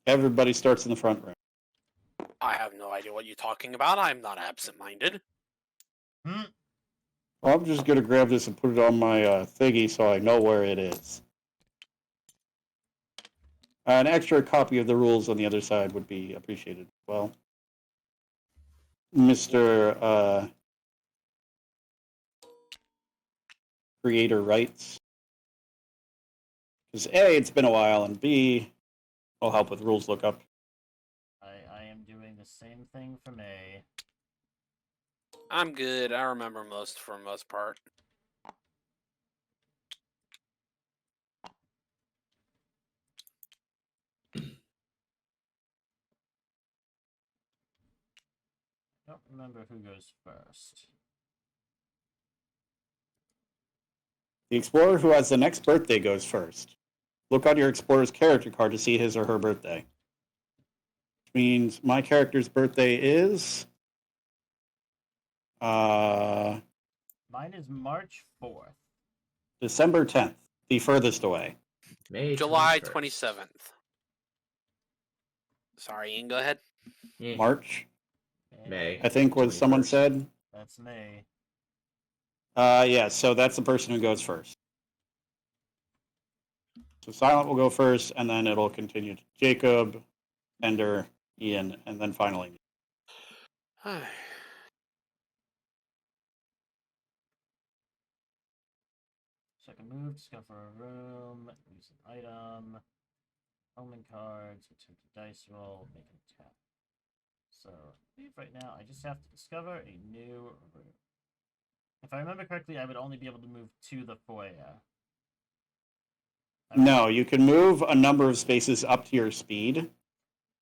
Everybody starts in the front room. I have no idea what you're talking about. I'm not absent-minded. Well, I'm just going to grab this and put it on my thingy so I know where it is. An extra copy of the rules on the other side would be appreciated as well. Mr. Creator Rights. Because A, it's been a while, and B, it'll help with rules lookup. I am doing the same thing for me. I'm good. I remember for most part. Don't remember who goes first. The explorer who has the next birthday goes first. Look on your explorer's character card to see his or her birthday. Which means my character's birthday is... Mine is March 4th. December 10th, the furthest away. May July 21st. 27th. Sorry, Ian, go ahead. Yeah. March, May. I think was 21st. someone said. That's me. Yeah, so that's the person who goes first. So Silent will go first, and then it'll continue to Jacob, Ender, Ian, and then finally me. Second move, discover a room, use an item, omen cards, attempt a dice roll, make an attack. So, I believe right now I just have to discover a new room. If I remember correctly, I would only be able to move to the foyer. No, you can move a number of spaces up to your speed,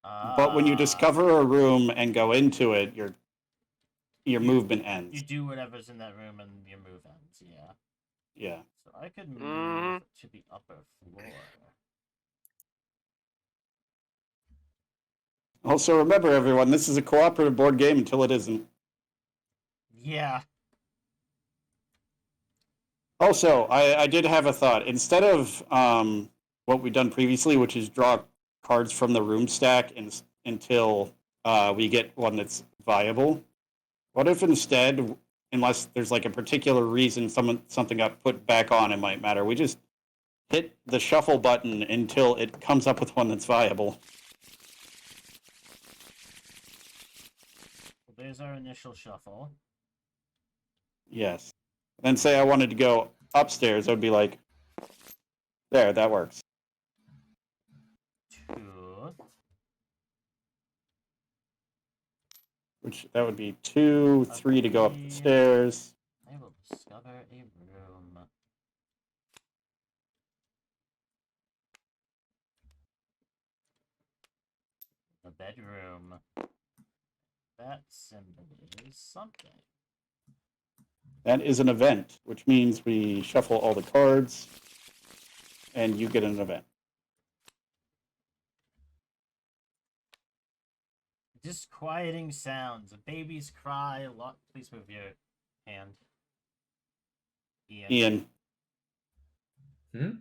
but when you discover a room and go into it, your movement ends. You do whatever's in that room and your move ends, yeah. Yeah. So I could move to the upper floor. Also, remember, everyone, this is a cooperative board game until it isn't. Yeah. Also, I did have a thought. Instead of what we've done previously, which is draw cards from the room stack until we get one that's viable, what if instead, unless there's like a particular reason something got put back on, it might matter, we just hit the shuffle button until it comes up with one that's viable. Well, there's our initial shuffle. Yes. Then say I wanted to go upstairs, I would be like, there, that works. 2. Which, that would be 2, 3 to go up the stairs. I will discover a room. The bedroom. That symbol is something. That is an event, which means we shuffle all the cards, and you get an event. Disquieting sounds. A baby's cry. Please move your hand. Ian.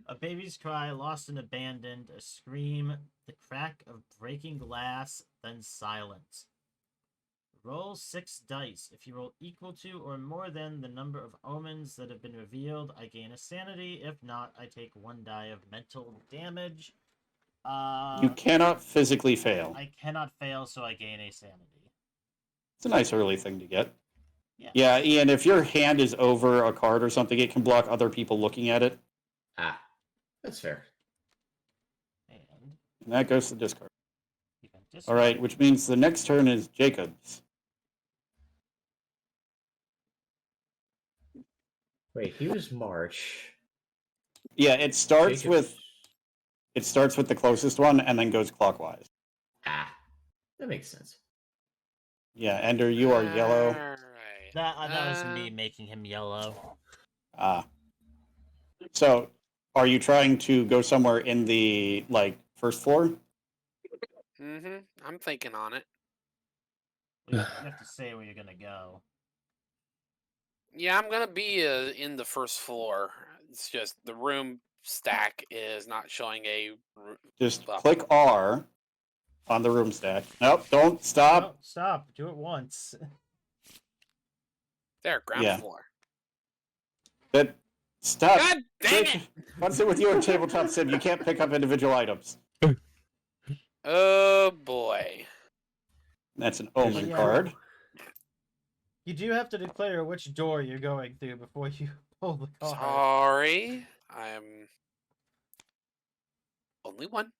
A baby's cry, lost and abandoned. A scream. The crack of breaking glass. Then silence. Roll 6 dice. If you roll equal to or more than the number of omens that have been revealed, I gain a sanity. If not, I take 1 die of mental damage. You cannot physically fail. I cannot fail, so I gain a sanity. It's a nice early thing to get. Yeah, Ian, if your hand is over a card or something, it can block other people looking at it. Ah, that's fair. And that goes to the discard. All right, which means the next turn is Jacob's. Wait, he was March. Yeah, it starts with the closest one and then goes clockwise. Ah, that makes sense. Yeah, Ender, you are yellow. Right. That was me making him yellow. So, are you trying to go somewhere in the first floor? I'm thinking on it. You have to say where you're gonna go. Yeah, I'm gonna be in the first floor. It's just the room stack is not showing a. Just click R, on the room stack. Nope, don't stop. No, stop. Do it once. There, ground Yeah. floor. That stop. God dang it! What's it with you and tabletop sim? You can't pick up individual items. Oh boy. That's an omen Yeah. card. You do have to declare which door you're going through before you pull the card. Sorry. I'm only one.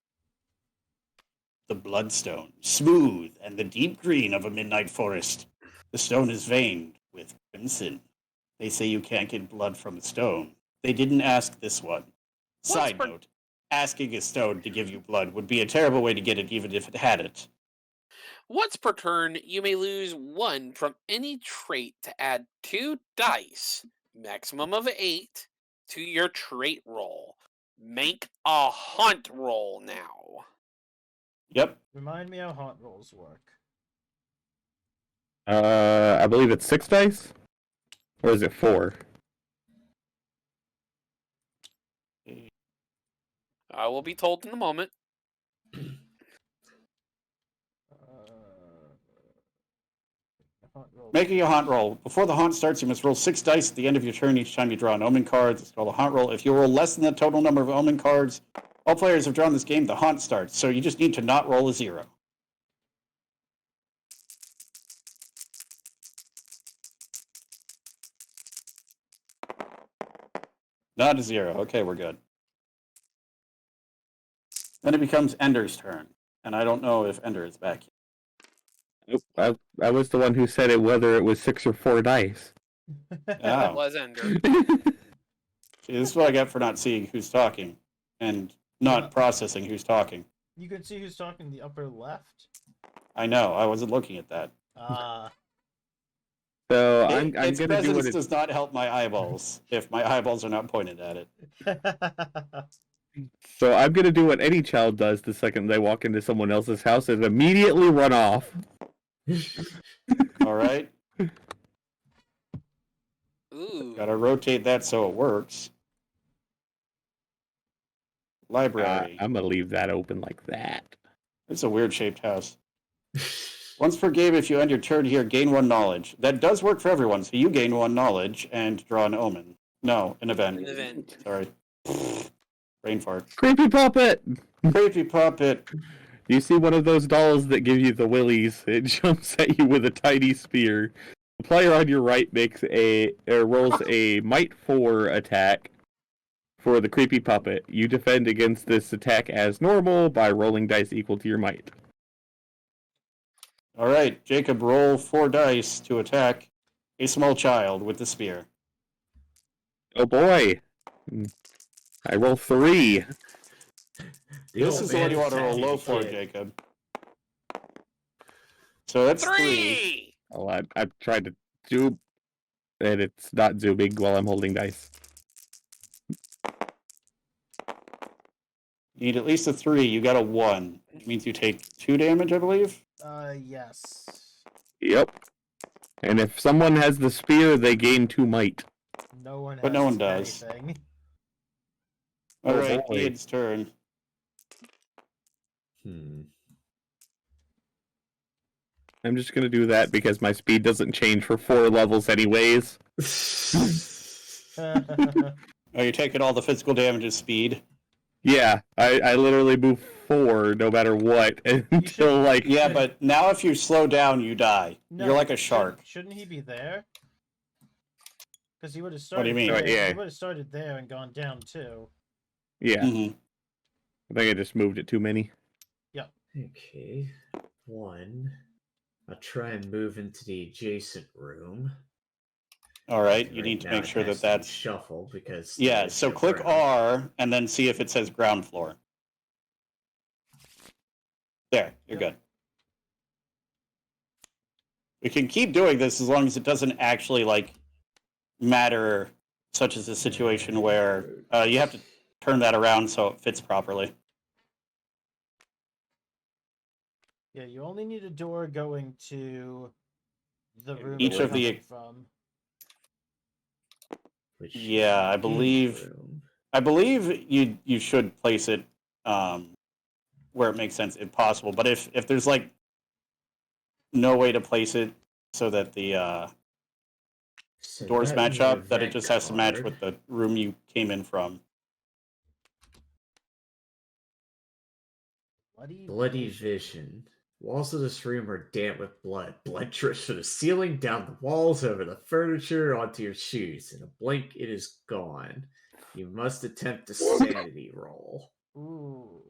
The bloodstone, smooth and the deep green of a midnight forest. The stone is veined with crimson. They say you can't get blood from a stone. They didn't ask this one. Side note, asking a stone to give you blood would be a terrible way to get it even if it had it. Once per turn, you may lose 1 from any trait to add 2 dice, maximum of 8, to your trait roll. Make a haunt roll now. Yep. Remind me how haunt rolls work. I believe it's 6 dice? Or is it 4? I will be told in a moment. Haunt roll. Making a haunt roll. Before the haunt starts, you must roll 6 dice at the end of your turn each time you draw an omen card. It's called a haunt roll. If you roll less than the total number of omen cards all players have drawn this game, the haunt starts. So you just need to not roll a 0. Not a 0. Okay, we're good. Then it becomes Ender's turn. And I don't know if Ender is back yet. Nope, I was the one who said it whether it was 6 or 4 dice. It Oh. was Ender. See, this is what I get for not seeing who's talking and not processing who's talking. You can see who's talking in the upper left. I know. I wasn't looking at that. So I'm Its going to do what presence it... does not help my eyeballs if my eyeballs are not pointed at it. So I'm going to do what any child does the second they walk into someone else's house and immediately run off. All right? Ooh. Gotta rotate that so it works. Library. I'm going to leave that open like that. It's a weird shaped house. Once per game, if you end your turn here, gain 1 knowledge. That does work for everyone, so you gain 1 knowledge and draw an omen. No, an event. An event. Sorry. Brain fart. Creepy puppet! Creepy puppet. You see one of those dolls that give you the willies. It jumps at you with a tiny spear. The player on your right rolls a Might 4 attack for the creepy puppet. You defend against this attack as normal by rolling dice equal to your might. All right, Jacob, roll 4 dice to attack a small child with the spear. Oh boy! I roll 3. This is the one you want to roll low for, Jacob. So that's 3. 3! Oh, I've tried to zoom, and it's not zooming while I'm holding dice. You need at least a 3. You got a 1. Which means you take 2 damage, I believe. Yes. Yep. And if someone has the spear, they gain 2 might. No one has But no one does. anything. All Oh, right, boy. Ian's turn. I'm just gonna do that because my speed doesn't change for 4 levels anyways. Oh, you're taking all the physical damage of speed. Yeah, I literally move 4 no matter what until like... Yeah, but now if you slow down, you die. No, You're like a shark. Shouldn't he be there? Because he would have What do started. you mean? There. Yeah. He would have started there and gone down too. Yeah, Mhm. I think I just moved it too many. Okay. 1. I'll try and move into the adjacent room. All right, you Right need to now make it sure has that to be that's... shuffled because Yeah, there's so no click ground. R and then see if it says ground floor. There, you're good. We can keep doing this as long as it doesn't actually, like, matter, such as a situation where you have to turn that around so it fits properly. Yeah, you only need a door going to the room Each you're of the- coming from. Which is Yeah, I the game believe- room. I believe you should place it where it makes sense if possible. But if there's like no way to place it so that the So doors that match means up, that it event just has to match card. with the room you came in from. Bloody vision. Walls of this room are damp with blood. Blood drips from the ceiling, down the walls, over the furniture, onto your shoes. In a blink, it is gone. You must attempt a sanity roll. Ooh.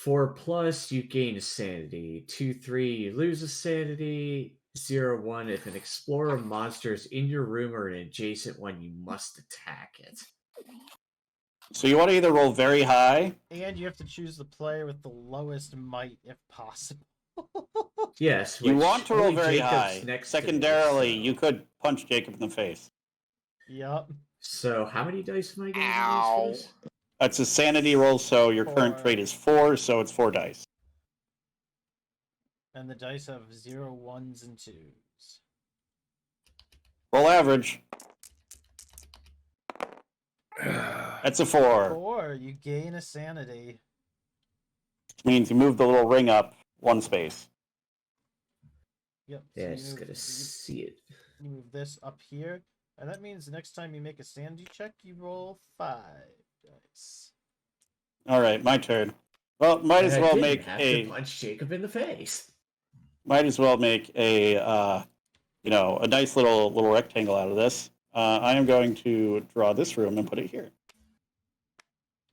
4+, you gain a sanity. 2-3, you lose a sanity. 0-1, if an explorer monster is in your room or an adjacent one, you must attack it. So you want to either roll very high. And you have to choose the player with the lowest might if possible. Yes, You which want to roll only very Jacob's high. next to me, Secondarily, so- you could punch Jacob in the face. Yep. So, how many dice am I going Ow. to use for this? That's a sanity roll, so your current 4. trait is 4, so it's 4 dice. And the dice have 0, 1s, and 2s. Roll average. That's a 4. 4, you gain a sanity. Means you move the little ring up 1 space. Yep. Yeah, you just move- gotta see it. You move this up here, and that means the next time you make a sanity check, you roll 5 dice. All right, my turn. Well, might as And I well didn't make have a to punch Jacob in the face. a a nice little rectangle out of this. I am going to draw this room and put it here.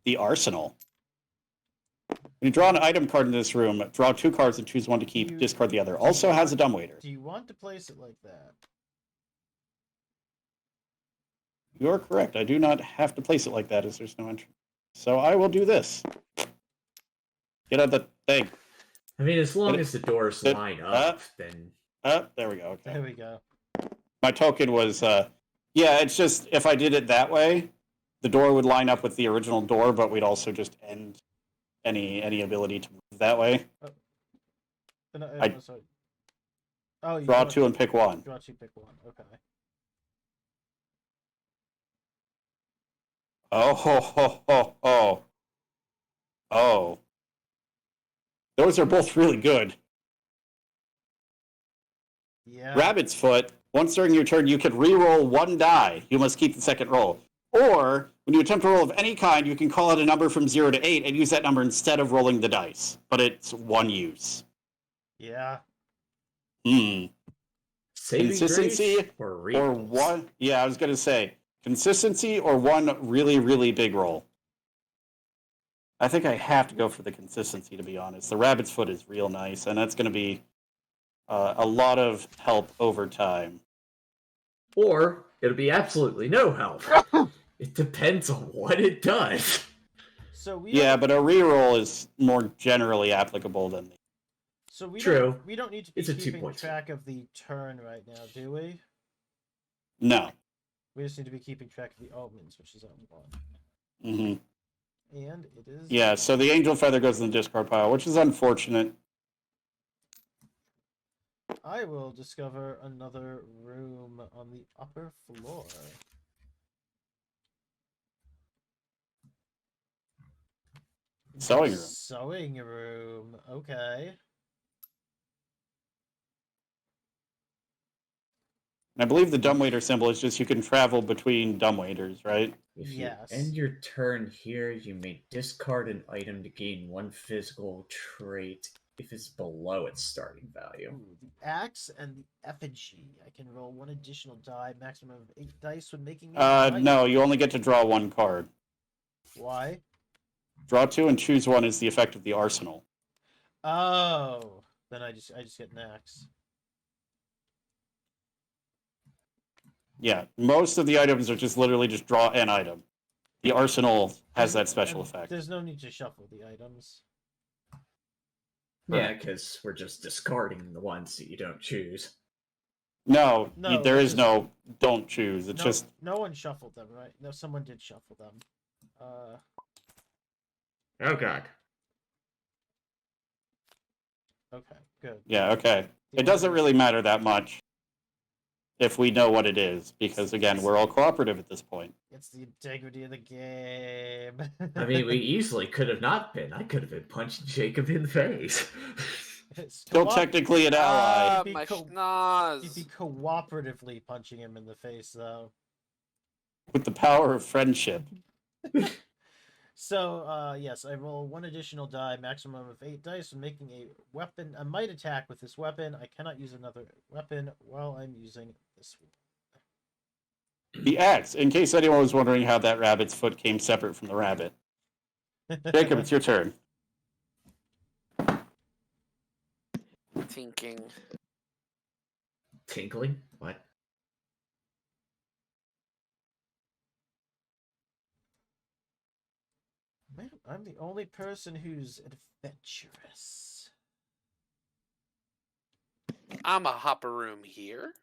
The arsenal. When you draw an item card in this room, draw 2 cards and choose one to keep, discard the other. Also has a dumbwaiter. Do you want to place it like that? You're correct. I do not have to place it like that as there's no entrance. So I will do this. Get out the thing. I mean, as long It- as the doors it- line up, then There we go. Okay. There we go. My token was, it's just, if I did it that way, the door would line up with the original door, but we'd also just end any ability to move that way. Sorry. Oh, you Draw 2 and pick 1. Draw 2, pick 1. Okay. Oh, ho, ho, ho, ho. Oh. Those are both really good. Yeah. Rabbit's Foot, once during your turn, you can re-roll 1 die. You must keep the second roll. Or, when you attempt a roll of any kind, you can call out a number from 0 to 8 and use that number instead of rolling the dice. But it's 1 use. Yeah. saving Consistency grace or Or refills? 1... Yeah, I was going to say, consistency or 1 really, really big roll. I think I have to go for the consistency, to be honest. The Rabbit's Foot is real nice, and that's going to be a lot of help over time. Or it'll be absolutely no help. It depends on what it does. So we Yeah, don't, but a reroll is more generally applicable than the... so we True. Don't, we don't need to be It's a keeping 2.2. track of the turn right now, do we? No. We just need to be keeping track of the omens, which is on 1. hmm And it is. Yeah, so the Angel Feather goes in the discard pile, which is unfortunate. I will discover another room on the upper floor. Sewing room. Sewing room. Okay. And I believe the dumbwaiter symbol is just you can travel between dumbwaiters, right? If Yes. you end your turn here, you may discard an item to gain 1 physical trait if it's below its starting value. Ooh, the axe and the effigy. I can roll 1 additional die, maximum of 8 dice when making. a knight. No, you only get to draw 1 card. Why? Draw 2 and choose 1 is the effect of the arsenal. Oh, then I just get an axe. Yeah, most of the items are just literally just draw an item. The arsenal has that special And effect. There's no need to shuffle the items. Yeah, because we're just discarding the ones that you don't choose. No, No, there it's is just- no don't choose. It's No, just no one shuffled them, right? No, someone did shuffle them. Oh god. Okay, good. yeah, okay. The It doesn't only- really matter that much. if we know what it is, because again, we're all cooperative at this point. It's the integrity of the game. I mean, we easily could have not been. I could have been punching Jacob in the face. Still technically an ally. Ah, You'd be my co- schnoz. You'd be cooperatively punching him in the face, though. With the power of friendship. So, yes, I roll 1 additional die, maximum of 8 dice, when making a might attack with this weapon. I cannot use another weapon while I'm using this one. The axe, in case anyone was wondering how that rabbit's foot came separate from the rabbit. Jacob, it's your turn. Thinking. Tinkling? What? Man, I'm the only person who's adventurous. I'm a hopper room here.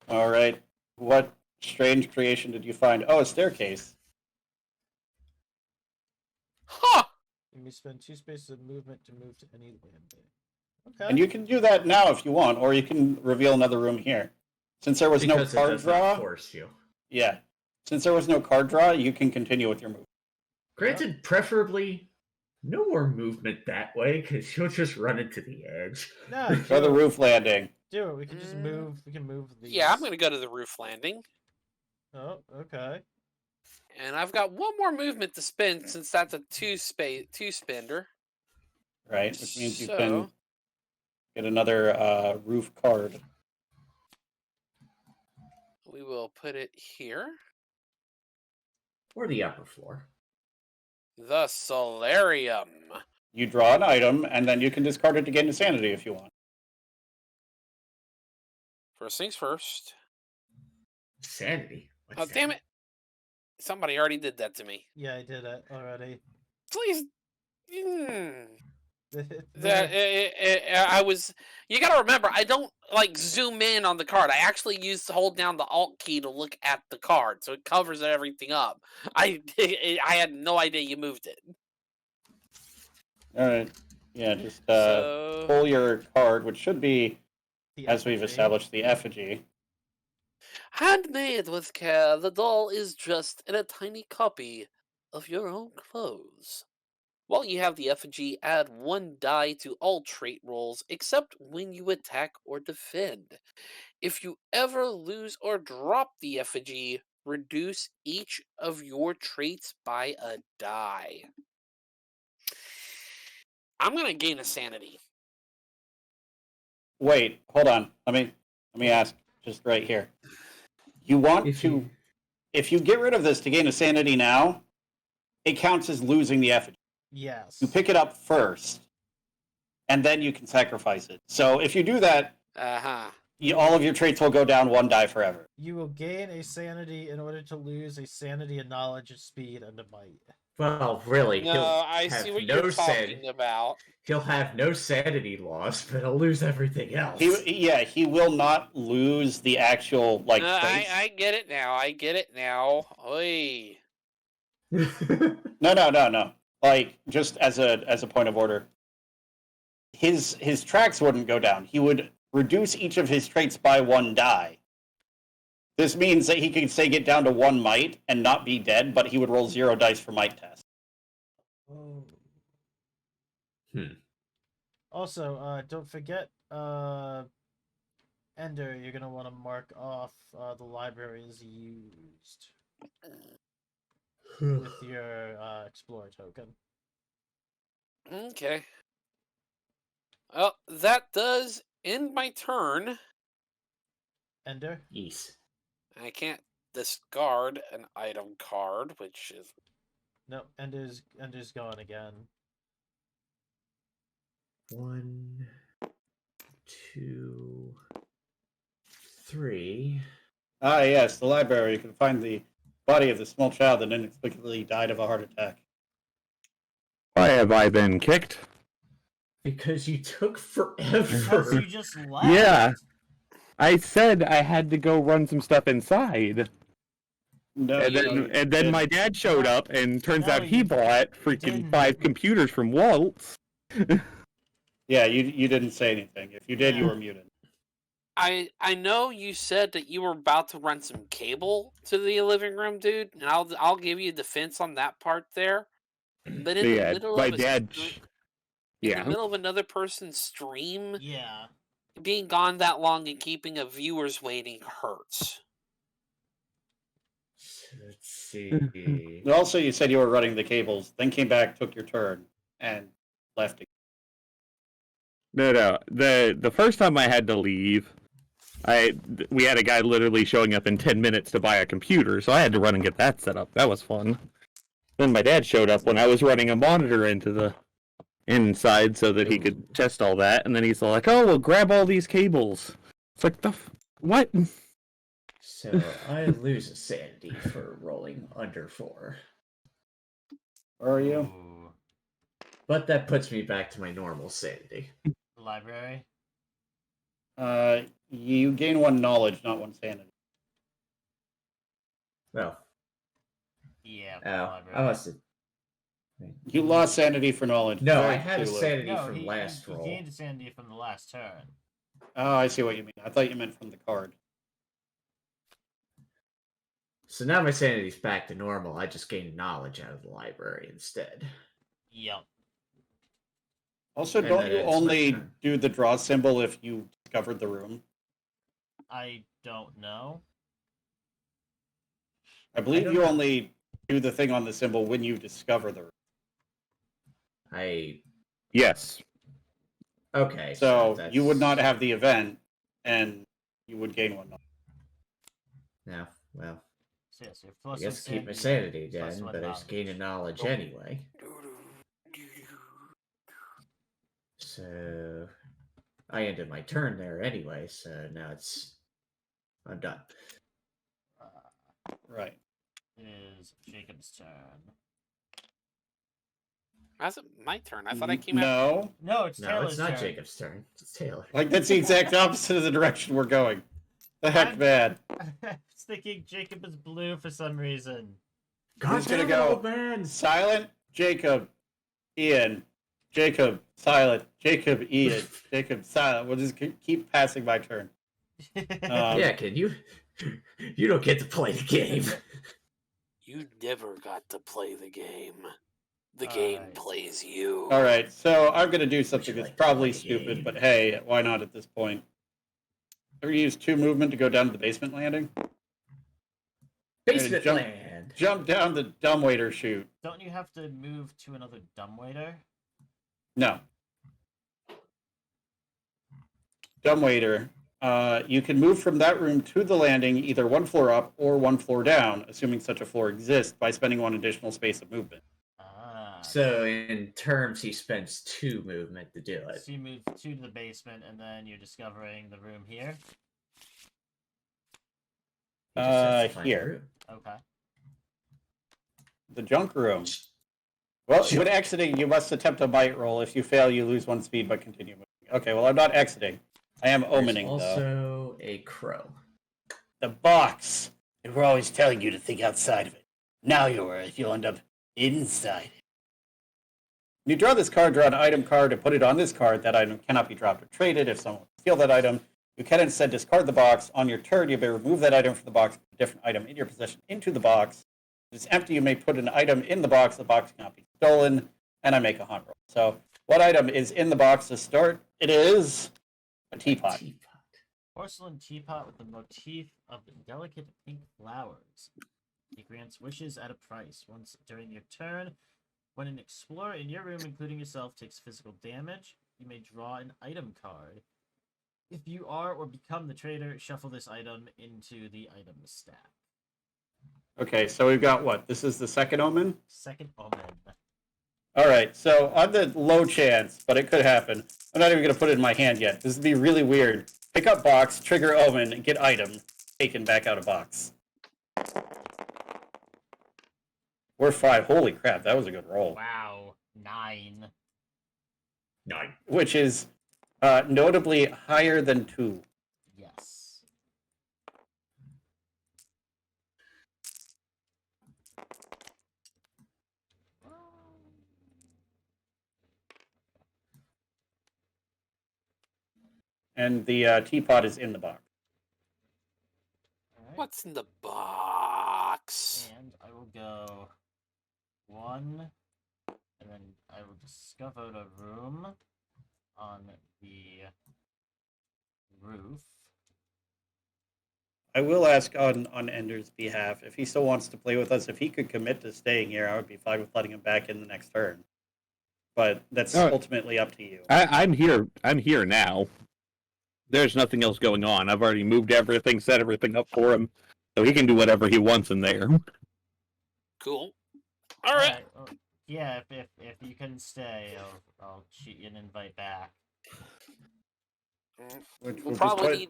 All right. What strange creation did you find? Oh, a staircase. Huh! You may spend 2 spaces of movement to move to any landing. Okay. And you can do that now if you want, or you can reveal another room here. Since there was Because no it card does not draw, force you. yeah. Since there was no card draw, you can continue with your move. Granted, preferably no more movement that way, because you'll just run into the edge. No, Or the roof landing. do it. We can just move. We can move these. Yeah, I'm gonna go to the roof landing. Oh, okay. And I've got 1 more movement to spend since that's a 2 spender. Right, which means you So- can get another roof card. We will put it here. Or the upper floor. The solarium. You draw an item, and then you can discard it to gain insanity if you want. First things first. Sanity. Oh, damn it. Somebody already did that to me. Yeah, I did it already. Please. I was. You gotta remember, I don't like zoom in on the card. I actually hold down the Alt key to look at the card, so it covers everything up. I had no idea you moved it. All right. Yeah, just So, pull your card, which should be, The as we've effigy. established, the effigy. handmade with care, the doll is dressed in a tiny copy of your own clothes. While you have the effigy, add 1 die to all trait rolls except when you attack or defend. If you ever lose or drop the effigy, reduce each of your traits by a die. I'm gonna gain a sanity. Wait, hold on. Let me ask just right here. You want if you get rid of this to gain a sanity now, it counts as losing the effigy. Yes. You pick it up first, and then you can sacrifice it. So if you do that, all of your traits will go down 1 die forever. You will gain a sanity in order to lose a sanity, a knowledge, a speed, and a might. Well, really, No, he'll I have see what no you're talking about. He'll have no sanity loss, but he'll lose everything else. He will not lose the actual traits. I get it now. I get it now. Oy. No. Like, just as a point of order, his tracks wouldn't go down. He would reduce each of his traits by 1 die. This means that he could, say, get down to 1 might and not be dead, but he would roll 0 dice for might test. Oh. Hmm. Also, don't forget, Ender, you're gonna want to mark off the library as used with your Explorer token. Okay. Well, that does end my turn. Ender? Yes. I can't discard an item card, which is No, Ender's gone again. 1, 2, 3. Ah, yes, the library. You can find the body of the small child that inexplicably died of a heart attack. Why have I been kicked? Because you took Because forever. you just left. Yeah. I said I had to go run some stuff inside. No, And then my dad showed up, and turns No, out he you bought freaking didn't. 5 computers from Waltz. Yeah, you didn't say anything. If you did, you were muted. I know you said that you were about to run some cable to the living room, dude, and I'll give you defense on that part there. But in the Yeah, middle my of dad. in the Yeah, middle of another person's stream, Yeah. being gone that long and keeping a viewers waiting hurts. Let's see. Also, you said you were running the cables, then came back, took your turn, and left again. no. The first time I had to leave, we had a guy literally showing up in 10 minutes to buy a computer, so I had to run and get that set up. That was fun. Then my dad showed up when I was running a monitor into the inside so that he could test all that, and then he's like, "Oh, well, grab all these cables." It's like what? So I lose a sanity for rolling under 4. Where are you? Ooh. But that puts me back to my normal sanity. The library. You gain 1 knowledge, not 1 sanity. Well, Yeah. oh, Library. I must have. You lost sanity for knowledge. No, Very I had a Cthulhu. sanity No, from last he roll. gained a sanity from the last turn. Oh, I see what you mean. I thought you meant from the card. So now my sanity's back to normal. I just gained knowledge out of the library instead. Yep. Also, And don't then you it's my only turn. do the draw symbol if you discovered the room? I don't know. I believe don't you know. only do the thing on the symbol when you discover the room. Yes. Okay. So that's... you would not have the event, and you would gain 1 knowledge. No, well, So yes, you're I plus guess one keep my sanity, sanity plus again, one but I just gained a knowledge Oh. anyway. So I ended my turn there anyway, so now I'm done. Right. It is Jacob's turn. That's my turn. I thought I came out. No. No, it's No, Taylor's it's not turn. Jacob's turn. It's Taylor. Like, that's the exact opposite of the direction we're going. The heck, I'm- man. I was thinking Jacob is blue for some reason. Who's gonna damn it, go? old man! Silent, Jacob, Ian. Jacob, silent. Jacob, Ian. Jacob, silent. We'll just keep passing my turn. Yeah, kid, you don't get to play the game. You never got to play the game. The All game right. plays you. All right, so I'm going to do something you that's like to probably play the stupid, game? but hey, why not at this point? Ever use 2 movement to go down to the basement landing? Basement jump- land. Jump down the dumbwaiter chute. Don't you have to move to another dumbwaiter? No. Dumbwaiter. You can move from that room to the landing either 1 floor up or 1 floor down, assuming such a floor exists, by spending 1 additional space of movement. Ah. So in terms, he spends 2 movement to do it. So you move 2 to the basement, and then you're discovering the room here. He just has to find the Here. room. Okay. The junk room. Well, when exiting, you must attempt a might roll. If you fail, you lose 1 speed, but continue moving. Okay, well, I'm not exiting. I am There's omening, though. also a crow. The box. They were always telling you to think outside of it. Now you'll end up inside it. When you draw this card, draw an item card and put it on this card. That item cannot be dropped or traded. If someone will steal that item, you can instead discard the box. On your turn, you may remove that item from the box, put a different item in your possession into the box. If it's empty, you may put an item in the box. The box cannot be stolen, and I make a hunt roll. So, what item is in the box to start? It is a teapot. Porcelain teapot with the motif of delicate pink flowers. It grants wishes at a price. Once during your turn, when an explorer in your room, including yourself, takes physical damage, you may draw an item card. If you are or become the trader, shuffle this item into the item stack. Okay, so we've got what? This is the second omen? Second omen. All right, so on the low chance, but it could happen, I'm not even going to put it in my hand yet. This would be really weird. Pick up box, trigger omen, get item, taken back out of box. We're 5. Holy crap, that was a good roll. Wow. 9. 9. Which is notably higher than 2. Yes. And the teapot is in the box. Alright. What's in the box? And I will go 1, and then I will discover a room on the roof. I will ask on Ender's behalf if he still wants to play with us. If he could commit to staying here, I would be fine with letting him back in the next turn. But that's ultimately up to you. I'm here. I'm here now. There's nothing else going on. I've already moved everything, set everything up for him, so he can do whatever he wants in there. Cool. All right. Well, yeah, if you can stay, I'll shoot you an invite back. We'll probably need.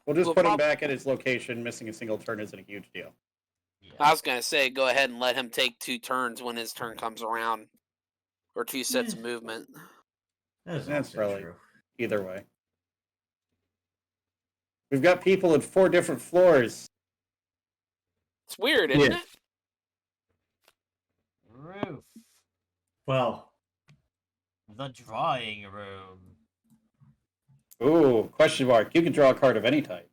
We'll just we'll put him prob- back at his location. Missing a single turn isn't a huge deal. Yeah. I was gonna say, go ahead and let him take 2 turns when his turn comes around, or 2 sets of movement. That's That's probably true. either way. We've got people at 4 different floors. It's weird, isn't Yeah. it? Roof. Well, The drawing room. Ooh, question mark. You can draw a card of any type.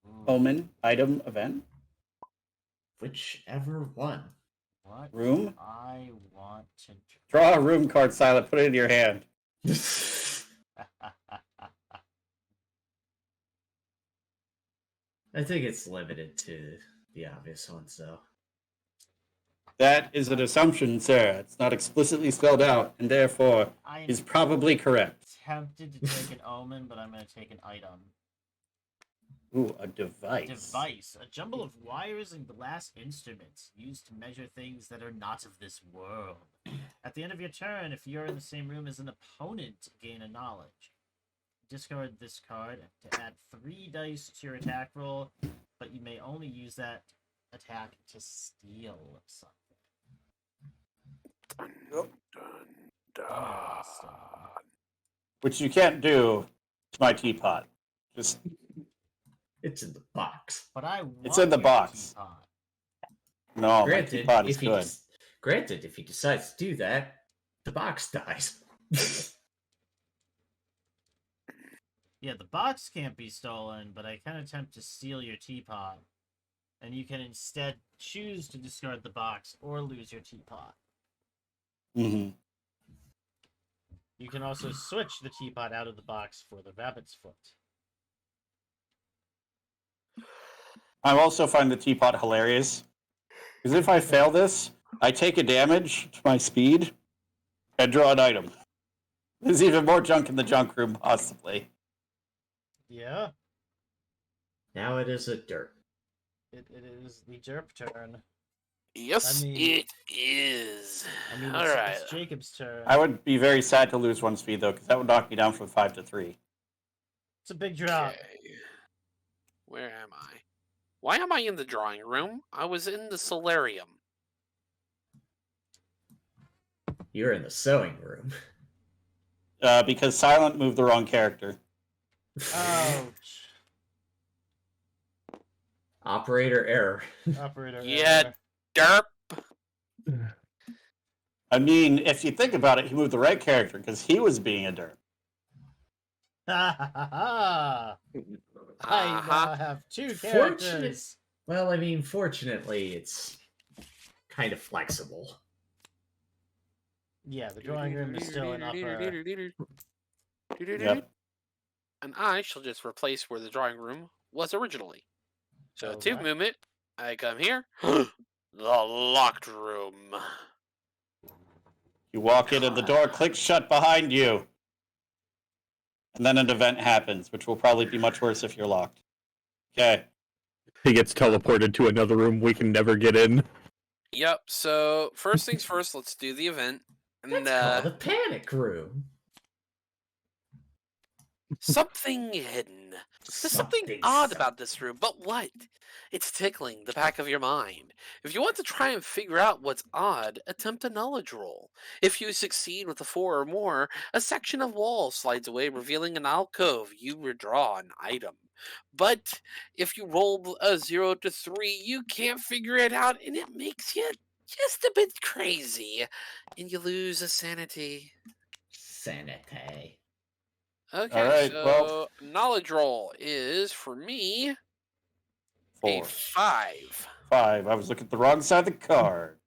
Ooh, Omen, item, event, whichever one. what room. I want to Draw a room card, Silent. Put it in your hand. I think it's limited to the obvious ones, though. That is an assumption, sir. It's not explicitly spelled out, and therefore I'm is probably correct. tempted to take an omen, but I'm going to take an item. Ooh, a device. Device. A jumble of wires and glass instruments used to measure things that are not of this world. At the end of your turn, if you're in the same room as an opponent, gain a knowledge. Discard this card to add 3 dice to your attack roll, but you may only use that attack to steal something. Dun, Interesting. Which you can't do to my teapot. Just It's in the box. But I want It's in the your box. teapot. no, my Granted, teapot is if he good. granted, if he decides to do that, the box dies. Yeah, the box can't be stolen, but I can attempt to steal your teapot. And you can instead choose to discard the box or lose your teapot. hmm You can also switch the teapot out of the box for the rabbit's foot. I also find the teapot hilarious. Because if I fail this, I take a damage to my speed and draw an item. There's even more junk in the junk room, possibly. Yeah, Now it is a dirt. it is the jerp turn. Yes, I mean- it is. I mean, All it's, right. it's Jacob's turn. I would be very sad to lose 1 speed, though, because that would knock me down from 5 to 3. It's a big drop. Okay. Where am I? Why am I in the drawing room? I was in the solarium. You're in the sewing room. Because Silent moved the wrong character. Ouch. Operator error. Operator. Yeah. error. Derp. I mean, if you think about it, he moved the right character because he was being a derp. Ha ha ha ha! I Uh-huh. now have 2 Fortunate- characters. Well, I mean, fortunately, it's kind of flexible. Yeah, the drawing room is still an upper. Yep. And I shall just replace where the drawing room was originally. So 2 Alright. movement. I come here. The locked room. You walk in and the door clicks shut behind you. And then an event happens, which will probably be much worse if you're locked. Okay. He gets teleported to another room we can never get in. Yep. So first things first, let's do the event. And That's called a panic room. something hidden. There's something odd about this room, but what? It's tickling the back of your mind. If you want to try and figure out what's odd, attempt a knowledge roll. If you succeed with a 4 or more, a section of wall slides away, revealing an alcove. You withdraw an item. But if you roll a 0 to 3, you can't figure it out, and it makes you just a bit crazy, and you lose a sanity. Sanity. Okay, All right, so well- knowledge roll is for me a 4. 5. 5. I was looking at the wrong side of the card.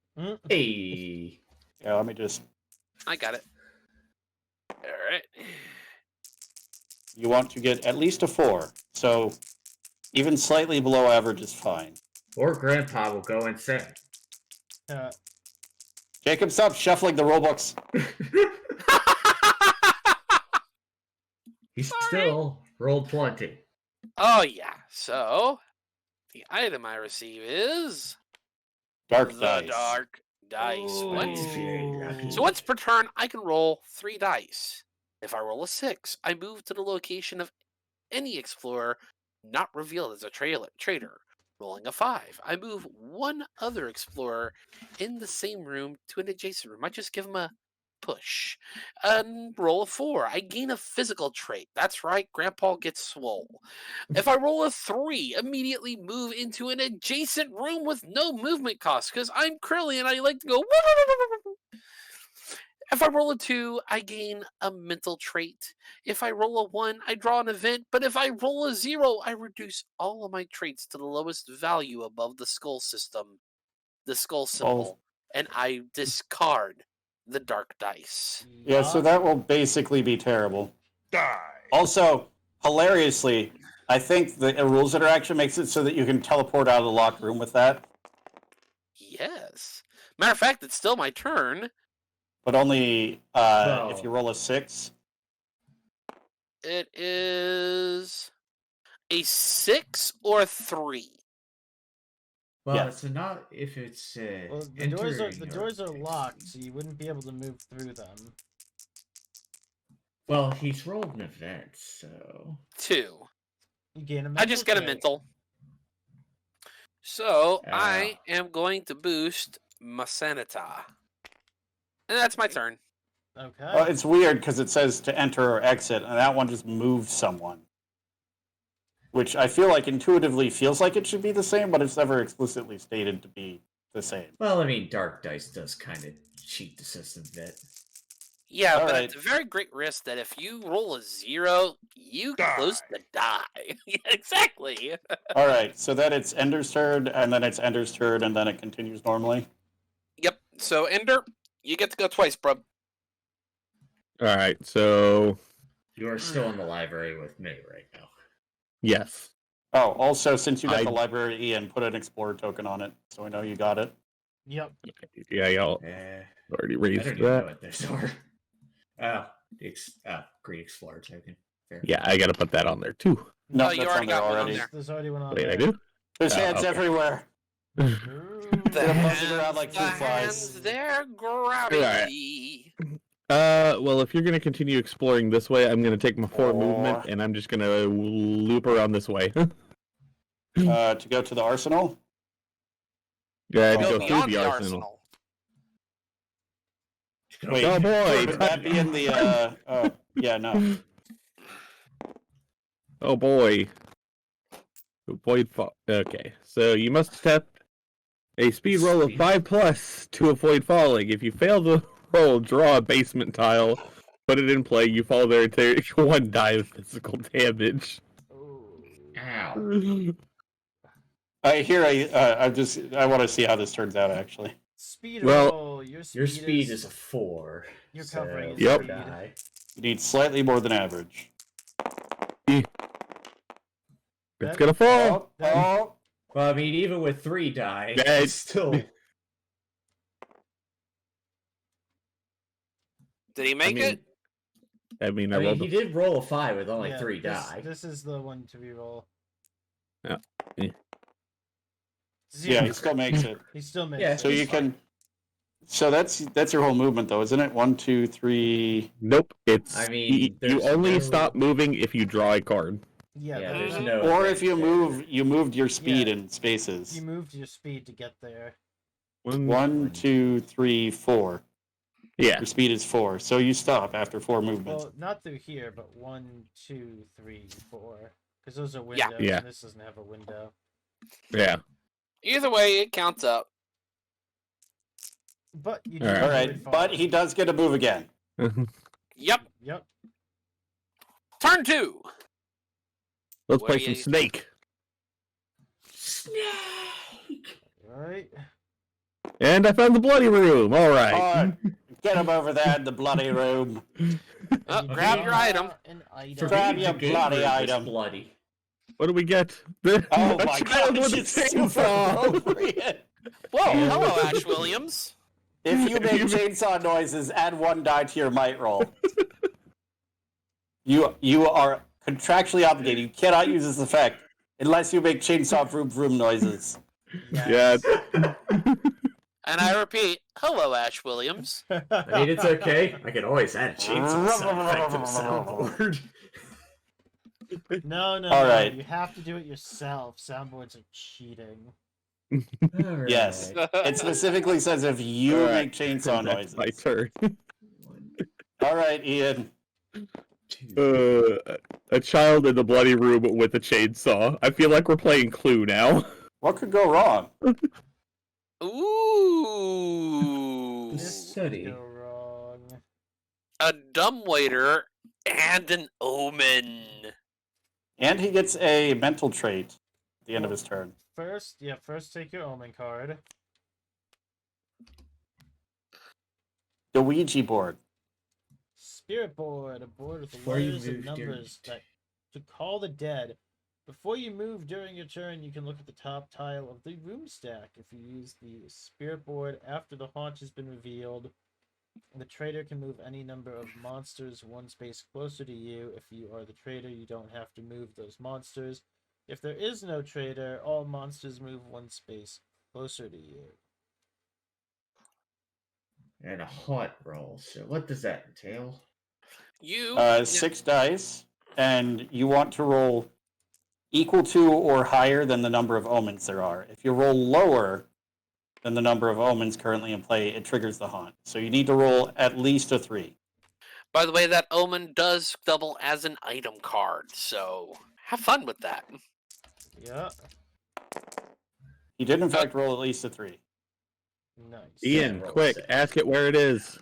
Hey. Yeah, let me just. I got it. All right. You want to get at least a 4. So even slightly below average is fine. Or Grandpa will go insane. Jacob, stop shuffling the rollbooks. He still rolled plenty. Oh yeah. So the item I receive is Dark the dice. dark dice. What? That's very lucky. So once per turn, I can roll 3 dice. If I roll a 6, I move to the location of any explorer not revealed as a traitor. Rolling a 5, I move one other explorer in the same room to an adjacent room. I just give him a push. Roll a 4, I gain a physical trait. That's right, Grandpa gets swole. If I roll a 3, immediately move into an adjacent room with no movement cost because I'm curly and I like to go. If I roll a 2, I gain a mental trait. If I roll a 1, I draw an event. But if I roll a 0, I reduce all of my traits to the lowest value above the skull system, the skull symbol, and I discard the dark dice. Yeah, so that will basically be terrible. Also, hilariously, I think the rules interaction makes it so that you can teleport out of the locked room with that, Yes. Matter of fact, it's still my turn. but only Well- if you roll a 6. It is a 6 or 3. Well, Yeah. it's not if it's Well, the entering doors are or- locked, so you wouldn't be able to move through them. Well, he's rolled an event, so 2. You gain a I just get a trait. mental. So Ah. I am going to boost my sanita. And that's my turn. Okay. Well, it's weird because it says to enter or exit, and that one just moved someone. Which I feel like intuitively feels like it should be the same, but it's never explicitly stated to be the same. well, I mean, Dark Dice does kind of cheat the system a bit. Yeah, All but right. it's a very great risk that if you roll a 0, you close to die. Yeah, exactly. All right, so then it's Ender's turn, and then it's Ender's turn, and then it continues normally. Yep. So Ender, you get to go twice, bro. All right, so You are still in the library with me right now. yes. Oh, also, since you got I- the library Ian, put an Explorer token on it, so we know you got it. Yep. Yeah, y'all I already don't raised even know that. what those are. Oh, Great Explorer token. Fair. Yeah, I gotta put that on there too. No, Oh, you that's already on there got one on already. there. There's already one on Wait, there. I do? There's Oh, hands okay. everywhere. Ooh. The buzzing around like the fruit flies. hands, they're gravity. Well, if you're gonna continue exploring this way, I'm gonna take my 4 movement Oh. and I'm just gonna loop around this way. To go to the arsenal. Yeah, to Oh, go Go through beyond the arsenal. Wait, Oh boy! would that be in the? Yeah, no. Oh boy! Avoid fall. Okay, so you must attempt a speed roll of 5+ to avoid falling. If you fail the roll, draw a basement tile, put it in play. You fall there, take 1 die of physical damage. Ooh. Ow. I want to see how this turns out. Actually, Speed Well, roll. Your speed, Your speed is a 4. You're so covering his Yep. speed. die. you need slightly more than average. It's That- gonna fall. Oh, Well, I mean, even with 3 die, Yeah, it's still. Did he make it? I mean, I I mean, rolled. he did roll a 5 with only Yeah, 3 this- die. This is the one to re-roll. Yeah. Yeah. yeah, he still makes it. He still makes Yeah, it. So you can. So that's your whole movement, though, isn't it? 1, 2, 3. Nope. It's. I mean, you there's only no- stop moving if you draw a card. Yeah, Yeah, there's there's no. no. Or event if you there. moved your speed Yeah. in spaces. You moved your speed to get there. 1, 2, 3, 4. Yeah. Your speed is 4, so you stop after 4 movements. Well, not through here, but 1, 2, 3, 4. Because those are Yeah. windows. Yeah. And this doesn't have a window. Yeah. Either way, it counts up. But you. All All right, avoid but falling. he does get to move again. Yep. Yep. Turn 2. Let's What play do some you- Snake. Snake! Right? And I found the bloody room. All right. Get him over there in the bloody room. Oh, And you grab draw your item. An For item. Grab being your the game bloody room is item. bloody. What do we get? Oh A my child god, with a it's super chainsaw. appropriate. Whoa, hello, Ash Williams. If you make chainsaw noises, add 1 die to your might roll. You are contractually obligated. You cannot use this effect unless you make chainsaw vroom vroom noises. Yeah. And I repeat, hello, Ash Williams. I mean, it's okay. I can always add a chainsaw sound effect to the soundboard. No, All no. right. You have to do it yourself. Soundboards are cheating. Alright. Yes. It specifically says if you All right. make chainsaw That's noises. my turn. All right, Ian. A child in the bloody room with a chainsaw. I feel like we're playing Clue now. What could go wrong? Ooh. This Study. could go wrong. A dumbwaiter and an omen. And he gets a mental trait at the end of his turn. First take your omen card. The Ouija board. Spirit board, a board with Before you letters and move during numbers that to call the dead. Before you move during your turn, you can look at the top tile of the room stack. If you use the spirit board after the haunt has been revealed, the traitor can move any number of monsters 1 space closer to you. If you are the traitor, you don't have to move those monsters. If there is no traitor, all monsters move 1 space closer to you. And a haunt roll. So what does that entail? You 6 dice, and you want to roll equal to or higher than the number of omens there are. If you roll lower than the number of omens currently in play, it triggers the haunt. So you need to roll at least a 3. By the way, that omen does double as an item card, so have fun with that. Yeah, He did, in fact, roll at least a 3. nice. Ian, roll quick, 6. ask it where it is.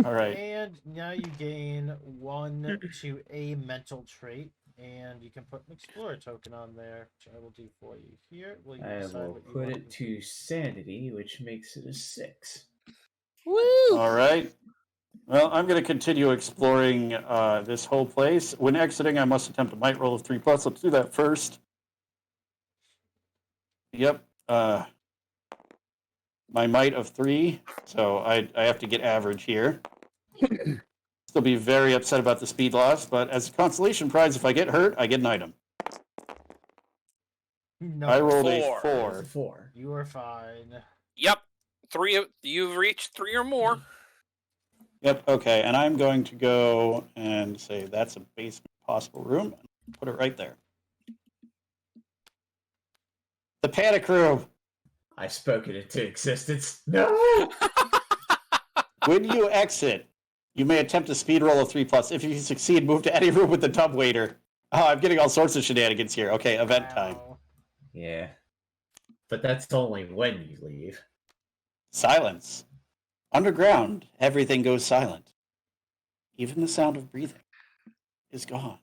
All right. And now you gain 1 to a mental trait, and you can put an explorer token on there, which I will do for you here. Will you I decide will what you put want it to sanity, which makes it a 6. Woo! All right. Well, I'm going to continue exploring this whole place. When exiting, I must attempt a might roll of 3+. Let's do that first. Yep. My might of 3, so I have to get average here. Still be very upset about the speed loss, but as a consolation prize, if I get hurt, I get an item. No, I rolled a 4. 4. 4. you are fine. Yep. 3. You've reached 3 or more. Yep, okay, and I'm going to go and say that's a basement possible room. Put it right there. The panic room. I spoke it into existence. No! When you exit, you may attempt a speed roll of 3+. If you succeed, move to any room with the dumbwaiter. Oh, I'm getting all sorts of shenanigans here. Okay, event time. Wow. Yeah. But that's only when you leave. Silence. Underground, everything goes silent. Even the sound of breathing is gone.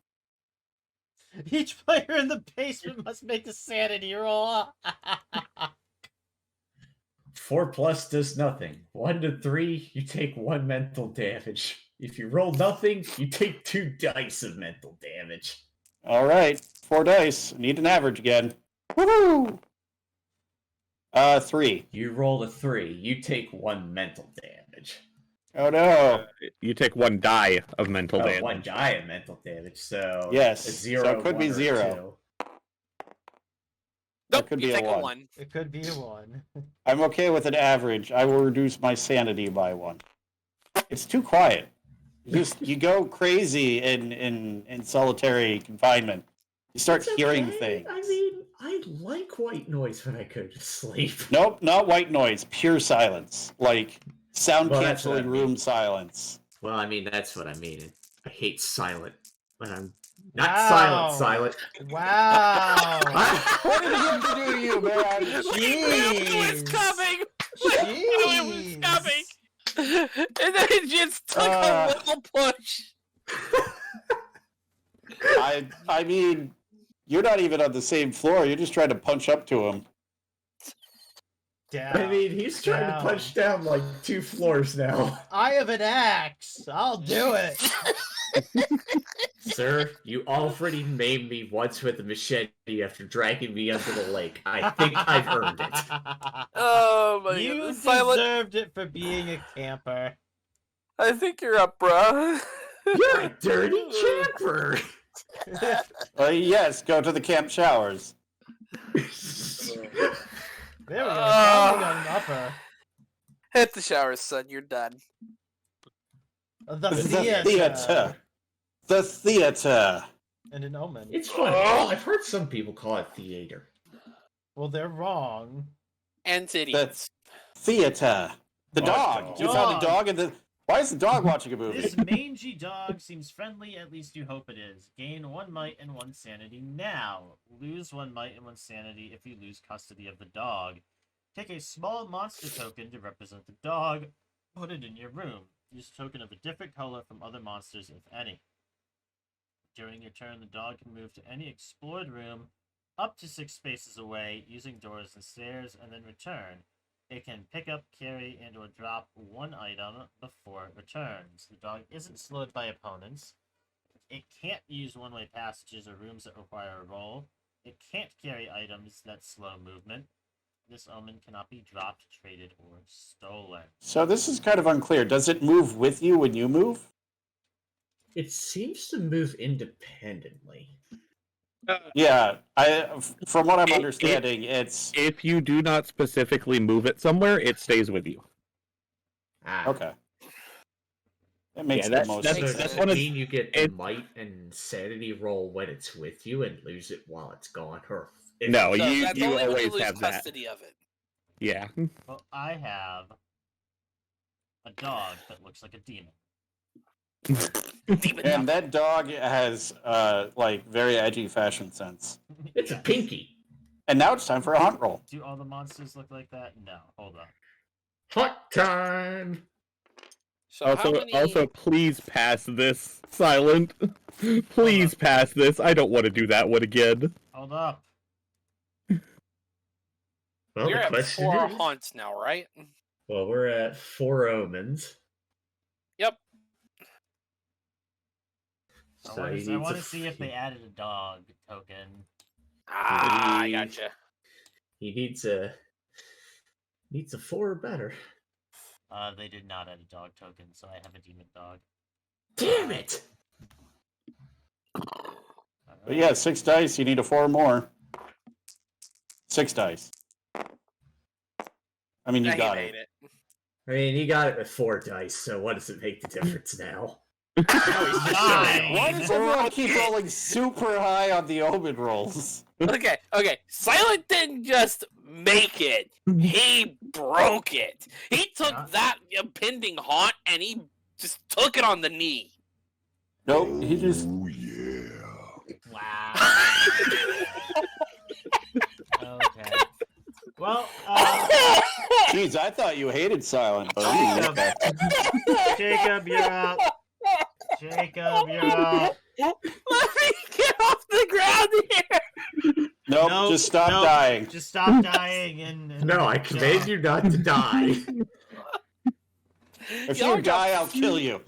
Each player in the basement must make a sanity roll. 4+ does nothing. 1 to 3, you take 1 mental damage. If you roll nothing, you take 2 dice of mental damage. All right, 4 dice. Need an average again. Woohoo! 3. You roll a 3, you take 1 mental damage. Oh no. You take 1 die of mental damage. 1 die of mental damage, so Yes, a 0, so it could be 1, or 0. 2. Nope, could you be a take a 1. 1. It could be a 1. I'm okay with an average. I will reduce my sanity by 1. It's too quiet. You go crazy in solitary confinement. You start It's hearing okay. things. I mean, I like white noise when I go to sleep. Nope, not white noise. Pure silence. Like sound Well, that's what I canceling mean. room silence. Well, I mean, that's what I mean. I hate silent when I'm not Wow. silent. Wow. What did he have to do to you, man? It was Jeez. coming! It was Jeez. coming! And then it just took a little push. I mean, you're not even on the same floor. You're just trying to punch up to him. Down. I mean, he's trying to punch down like 2 floors now. I have an axe. I'll do it. Sir, you already maimed me once with a machete after dragging me under the lake. I think I've earned it. Oh my You goodness. Silent, deserved it for being a camper. I think you're up, bro. You're a dirty camper! Yes, go to the camp showers. There we go. Finally got an upper. Hit the showers, son. You're done. The The theater. theater. The theater. And an omen. It's funny. I've heard some people call it theater. Well, they're wrong. And idiots. Theater. The Oh, dog. dog. You found a dog in the. Why is the dog watching a movie? This mangy dog seems friendly, at least you hope it is. Gain 1 might and 1 sanity now. Lose 1 might and 1 sanity if you lose custody of the dog. Take a small monster token to represent the dog. Put it in your room. Use a token of a different color from other monsters, if any. During your turn, the dog can move to any explored room up to 6 spaces away using doors and stairs, and then return. It can pick up, carry, and or drop 1 item before it returns. The dog isn't slowed by opponents. It can't use one-way passages or rooms that require a roll. It can't carry items that slow movement. This omen cannot be dropped, traded, or stolen. So this is kind of unclear. Does it move with you when you move? It seems to move independently. Yeah, from what I'm understanding, it's If you do not specifically move it somewhere, it stays with you. Ah. okay. That makes Yeah, the most So makes does sense. sense. it one of- mean you get the it- might and sanity roll when it's with you and lose it while it's gone? Or if No, So you that's you only when always lose have that. custody of it. Yeah. Well, I have a dog that looks like a demon. Demon And that dog has like very edgy fashion sense. it's a pinky. And now it's time for a hunt roll. Do all the monsters look like that? No. Hold on. Hot time! So how many... Also, please pass this, Silent. Please pass this. I don't want to do that one again. Hold up. Well, You're the at question 4 is... haunts now, right? Well, we're at 4 omens. Yep. So I he want to needs see if they added a dog token. Ah, I gotcha. He needs a 4 or better. They did not add a dog token, so I have a demon dog. Damn it! But yeah, 6 dice. You need a 4 more. 6 dice. I mean, you He got made it. I mean, he got it with 4 dice, so what does it make the difference now? Nine. Why does everyone keep rolling super high on the omen rolls? Okay. Silent didn't just make it. He broke it. He took Yeah. that impending haunt and he just took it on the knee. Nope, he just. Oh, yeah. Wow. Okay. Well, Jeez, I thought you hated Silent, but Jacob, Jacob, you're up. Jacob, you're up. Let me get off the ground here. nope, Nope, just stop nope. dying. Just stop dying and No, I command you not to die. If Y'all you die, I'll kill you.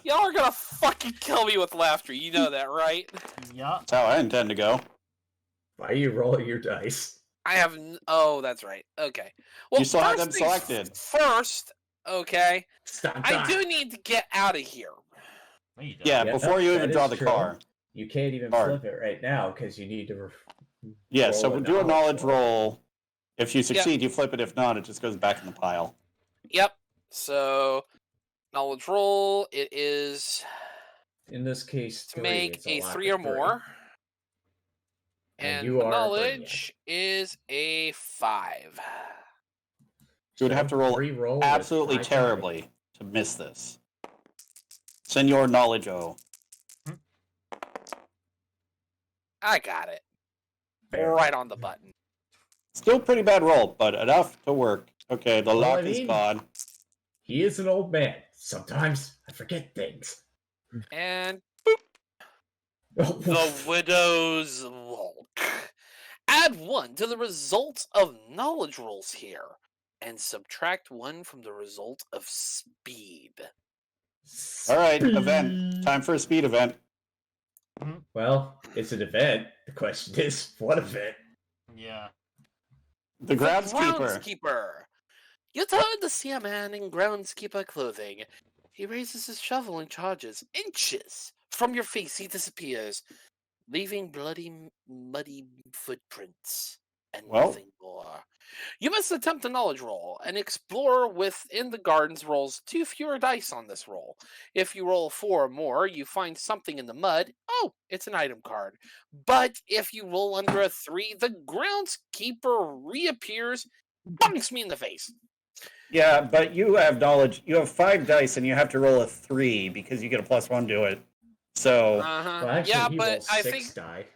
Y'all are gonna fucking kill me with laughter. You know that, right? Yup. That's how I intend to go. Why are you rolling your dice? I have. Oh, that's right. Okay. Well, You still have first them things selected. First, okay. Stop I dying. do need to get out of here. No, you don't. Yeah, Yeah, before you that even is draw the true. car. You can't even Hard. flip it right now because you need to. Yeah, so roll we'll do a knowledge roll. If you Yeah. succeed, you flip it. If not, it just goes back in the pile. Yep. So, knowledge roll. It is In this case, to 3, make it's a lot 3 of or more. And And you are knowledge is a 5. You would have to roll re-roll with absolutely 5 terribly to miss this. Senor Knowledge O. I got it. Fair. Right on the button. Still pretty bad roll, but enough to work. Okay, the Well, lock I is mean- gone. He is an old man. Sometimes I forget things. And The Widow's Walk. Add 1 to the results of knowledge rolls here, and subtract 1 from the result of speed. All right, event. Time for a speed event. Well, it's an event. The question is, what event? Yeah. The groundskeeper. Groundskeeper. You turn to see a man in groundskeeper clothing. He raises his shovel and charges. Inches from your face, he disappears, leaving muddy footprints and Well. nothing more. You must attempt a knowledge roll. An explorer within the gardens rolls 2 fewer dice on this roll. If you roll 4 or more, you find something in the mud. Oh, it's an item card. But if you roll under a 3, the groundskeeper reappears, bonks me in the face. Yeah, but you have knowledge. You have 5 dice, and you have to roll a 3 because you get a +1 to it. So Well, actually, yeah, he but rolls I 6 think die.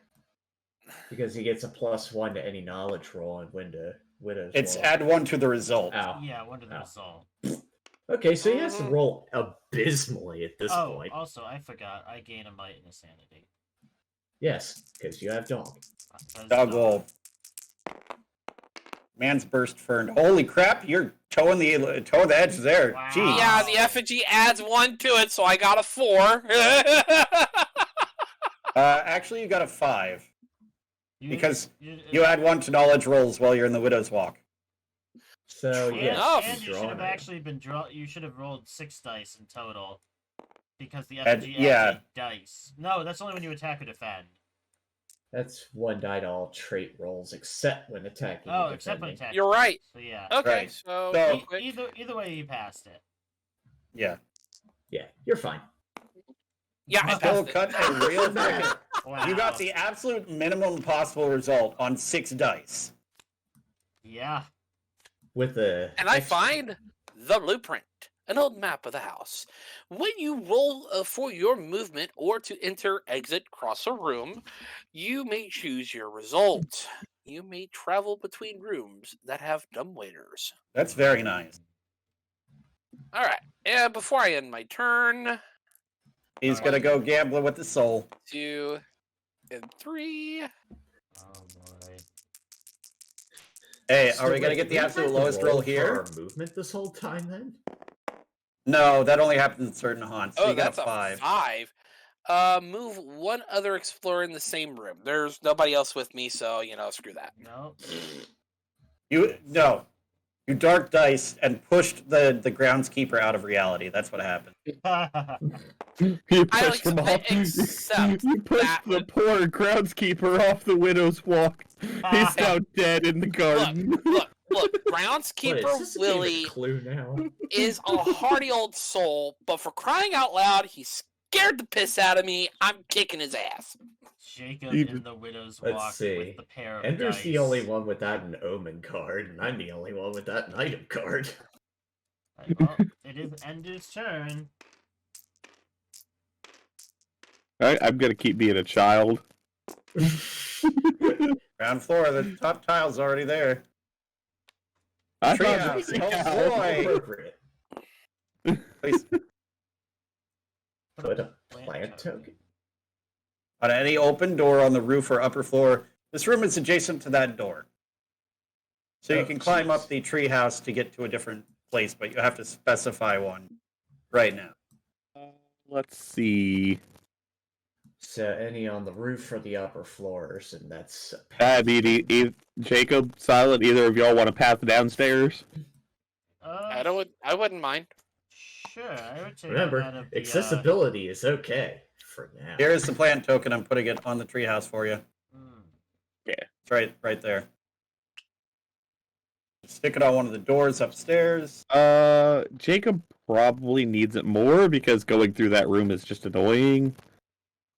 Because he gets a +1 to any knowledge roll in Widow's it's Walk. add 1 to the result. Ow. Yeah, what did the Ow. result? Okay, so he has to roll abysmally at this Oh, point. also, I forgot. I gain a might and a sanity. Yes, because you have dog. Dog roll. Man's burst fern. Holy crap! You're towing the edge there. Wow. Jeez. yeah, the effigy adds 1 to it, so I got a 4. Actually, you got a 5 You- because you add 1 to knowledge rolls while you're in the Widow's Walk. So, True yes, enough. And you draw should have an actually been You should have rolled 6 dice in total, because the And- effigy yeah. adds 8 dice. No, that's only when you attack or defend. That's 1 die to all trait rolls, except when attacking. Oh, and except when defending. attacking. You're right. So yeah. Okay, Right. so So- real quick. Either way, you passed it. Yeah. Yeah, you're fine. Yeah, I Still passed it. cut a real freaking. Wow. You got the absolute minimum possible result on 6 dice. Yeah. With the And I find the blueprint, an old map of the house. When you roll for your movement or to enter, exit, cross a room, you may choose your result. You may travel between rooms that have dumbwaiters. That's very nice. All right, and before I end my turn, He's gonna go gambling with the soul. 2 and 3. Oh boy. Hey, So are we gonna wait, get the we absolute had to lowest roll for here? our movement this whole time, then? No, that only happens in certain haunts. So Oh, you got that's a 5. 5. Move 1 other explorer in the same room. There's nobody else with me, so, screw that. No. You dark dice and pushed the groundskeeper out of reality. That's what happened. You pushed him I off. accept You pushed that the poor groundskeeper off the Widow's Walk. He's now dead in the garden. Look, What, is Groundskeeper this a game of Willie Clue now? is a hardy old soul, but for crying out loud, he scared the piss out of me. I'm kicking his ass. Jacob You- in the Widow's Let's Walk see. with the pair of Ender's dice. the only one without an omen card, and I'm the only one without an item card. Well, it is Ender's turn. Alright, I'm gonna keep being a child. Ground floor, the top tile's already there. I Treehouse. thought Oh boy. Appropriate. Please, Put a plant token. on any open door on the roof or upper floor, this room is adjacent to that door. So you Oh, can climb jeez. up the treehouse to get to a different place, but you have to specify one right now. Let's see. So any on the roof or the upper floors, and that's I mean, Jacob, Silent, either of y'all want to pass downstairs? I wouldn't mind. Sure, I would take remember, that of the, accessibility is okay for now. Here's the plant token. I'm putting it on the treehouse for you. hmm. It's right there. Stick it on one of the doors upstairs. Jacob probably needs it more because going through that room is just annoying.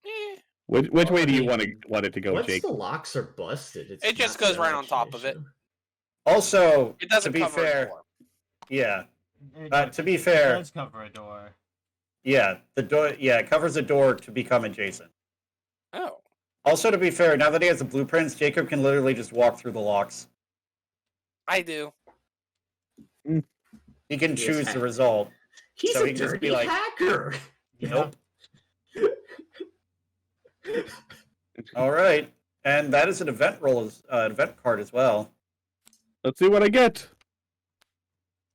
Eh, Which Well, way I do you mean, want it to go, Once Jacob? the locks are busted, it's It just not goes right so on much top an of it. issue. Also, it doesn't to be cover fair, a door. yeah, It to be It fair, does cover a door. yeah, the door, yeah, it covers a door to become adjacent. Oh. Also, to be fair, now that he has the blueprints, Jacob can literally just walk through the locks. I do. He can He is choose the hacked. result. He's So a he can just dirty be like- hacker. Yeah. Nope. All right, and that is an event event card as well. Let's see what I get.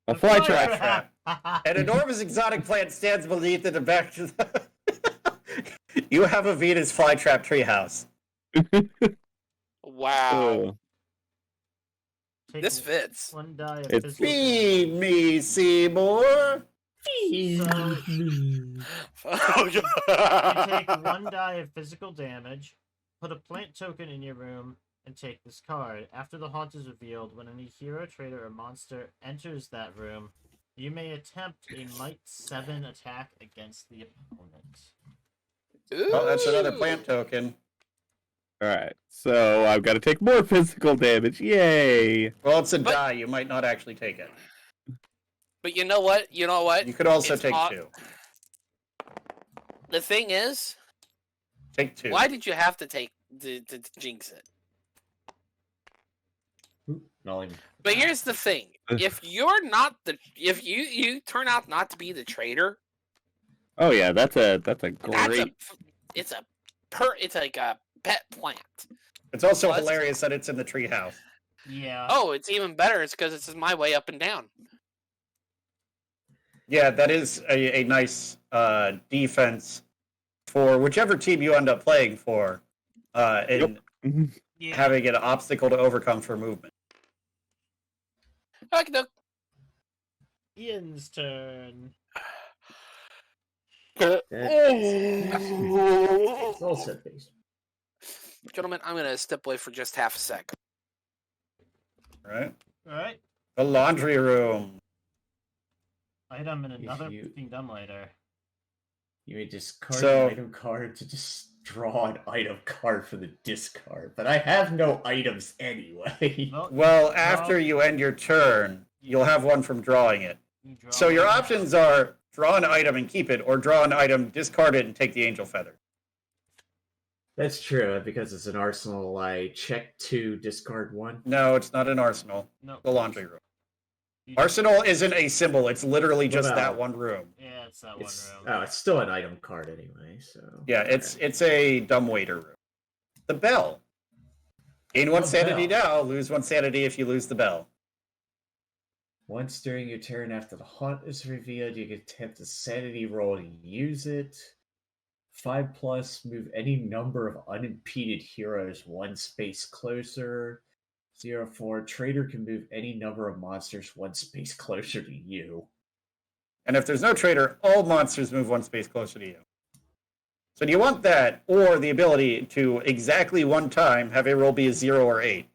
A The fly fly trap. An enormous exotic plant stands beneath it. You have a Venus flytrap treehouse. Wow. Oh, Take This fits. one die of It's- physical Feed me, Seymour. So Oh, you God. take one die of physical damage, put a plant token in your room, and take this card. After the haunt is revealed, when any hero, traitor, or monster enters that room, you may attempt a Might 7 attack against the opponent. Oh, that's another Ooh. plant token. Alright, so I've got to take more physical damage. Yay! Well, it's a But- die. You might not actually take it. But you know what? You know what? You could also It's take odd- 2. The thing is, Take 2. why did you have to take to jinx it? Not even. But here's the thing: if you're not if you turn out not to be the traitor, Oh yeah, that's a that's great. it's like a pet plant. It's also Plus- hilarious that it's in the treehouse. Yeah. Oh, it's even better. It's because it's my way up and down. Yeah, that is a nice defense for whichever team you end up playing for, and Yeah. having an obstacle to overcome for movement. Okay, no. Ian's turn. It's all set based. Gentlemen, I'm gonna step away for just half a sec. Right? Alright. The laundry room. Item and If another you- freaking dumb later. You may discard So- an item card to just draw an item card for the discard, but I have no items anyway. Well, after you end your turn, you'll have one from drawing it. you draw So your one options die. are draw an item and keep it, or draw an item, discard it, and take the angel feather. That's true, because it's an arsenal. I check 2, discard 1. No, it's not an arsenal. No. The laundry room. You- Arsenal isn't a symbol. It's literally What just about- that one room. Yeah, it's that It's, one room. it's still an item card anyway, so. Yeah, it's a dumbwaiter room. The bell. Gain 1 Oh, sanity bell. now, lose 1 sanity if you lose the bell. Once during your turn after the haunt is revealed, you can attempt a sanity roll to use it. 5+, move any number of unimpeded heroes 1 space closer. 0-4, traitor can move any number of monsters 1 space closer to you. And if there's no traitor, all monsters move 1 space closer to you. So do you want that, or the ability to exactly 1 time have a roll be a 0 or 8?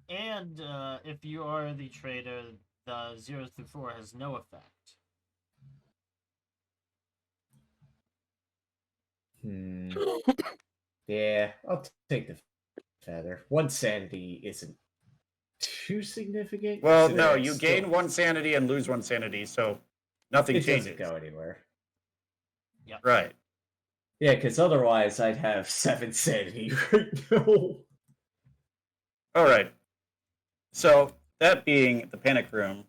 And if you are the traitor, the 0 through 4 has no effect. Yeah, I'll take the feather. 1 sanity isn't too significant. Well, considering no, it's you still- gain 1 sanity and lose 1 sanity, so nothing It changes. doesn't go anywhere. Right. Yeah, because otherwise I'd have 7 sanity right now. All right. So that being the panic room.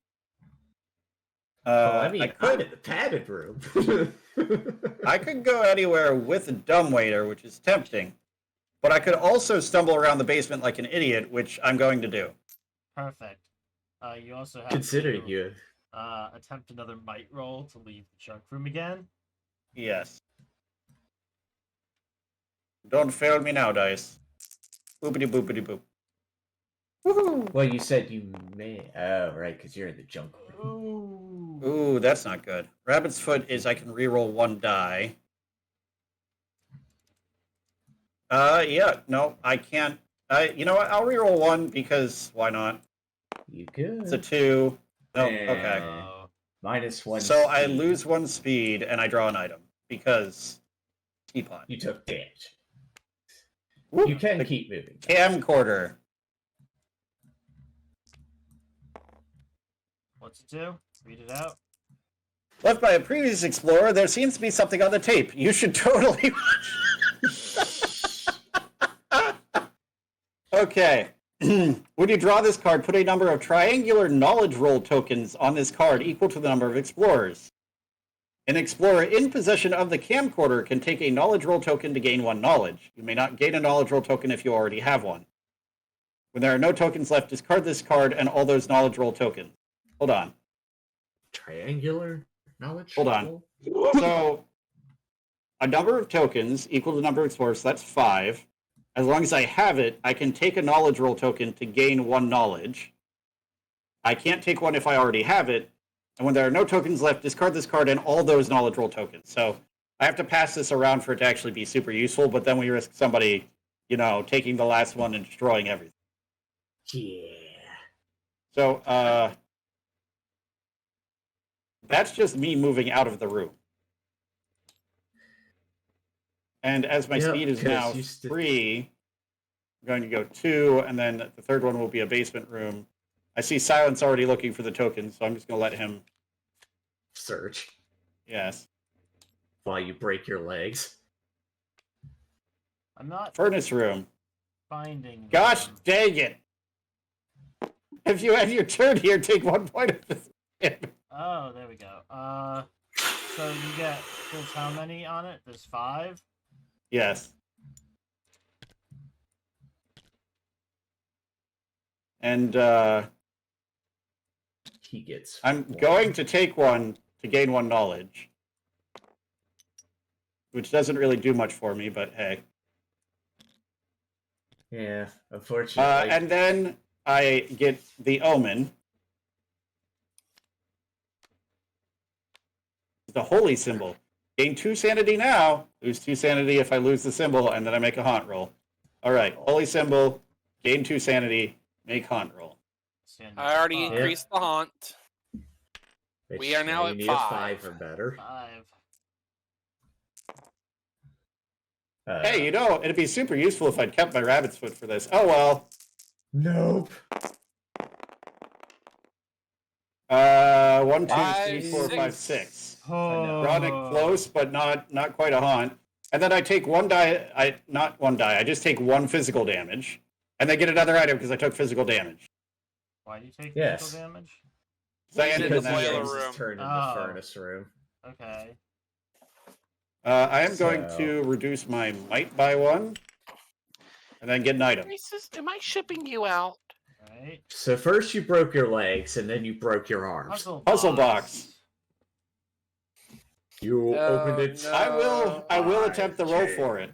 Well, I mean, I I'm could in the padded room. I could go anywhere with a dumbwaiter, which is tempting, but I could also stumble around the basement like an idiot, which I'm going to do. Perfect. You also have Considering to you. attempt another might roll to leave the junk room again. Yes. Don't fail me now, dice. Boopity boopity boop. Woohoo! Well, you said you may. Oh, right, because you're in the junk room. Ooh. Ooh, that's not good. Rabbit's foot is I can reroll 1 die. Yeah, no, I can't. You know what? I'll reroll 1 because why not? You could. It's a 2. No, Yeah. okay. Oh. -1. So I speed. lose 1 speed and I draw an item because teapot. You took damage. Whoop. You can The keep moving. camcorder. What's it do? Read it out. Left by a previous explorer, there seems to be something on the tape. You should totally watch. Okay. When you draw this card, put a number of triangular knowledge roll tokens on this card equal to the number of explorers. An explorer in possession of the camcorder can take a knowledge roll token to gain 1 knowledge. You may not gain a knowledge roll token if you already have one. When there are no tokens left, discard this card and all those knowledge roll tokens. Hold on. Triangular knowledge. Hold on. roll? So, a number of tokens equal to the number of explorers, so that's 5. As long as I have it, I can take a knowledge roll token to gain 1 knowledge. I can't take one if I already have it. And when there are no tokens left, discard this card and all those knowledge roll tokens. So I have to pass this around for it to actually be super useful, but then we risk somebody, taking the last one and destroying everything. Yeah. So that's just me moving out of the room. And as my speed is now 3, I'm going to go 2, and then the third one will be a basement room. I see Silence already looking for the tokens, so I'm just going to let him search. Yes. While you break your legs. I'm not Furnace room. finding. Gosh them. dang it! If you had your turn here, take 1 point of this. Oh, there we go. So there's how many on it? There's 5. Yes. And He gets. I'm 1. going to take one to gain 1 knowledge, which doesn't really do much for me, but hey. Yeah, unfortunately. And then I get the Omen. The holy symbol. Gain 2 sanity now, lose 2 sanity if I lose the symbol, and then I make a haunt roll. All right, holy symbol, gain 2 sanity, make haunt roll. I already 5. increased the haunt. Which we are now you at need 5. a 5 or better. 5. Hey, it'd be super useful if I'd kept my rabbit's foot for this. Oh well. Nope. 1, 2, 3, 5, 4, 5, 6. 6. Oh. Brought it close, but not quite a haunt. And then I take 1 die. Not 1 die. I just take 1 physical damage, and then get another item because I took physical damage. Why do you take Yes. physical damage? So I He's ended in in the that boiler room. room. His turn in Oh. the furnace room. Okay. I am going So- to reduce my might by 1, and then get an item. Am I shipping you out? Alright. So first you broke your legs, and then you broke your arms. Puzzle box. You opened it. no. I will attempt the roll Okay. for it.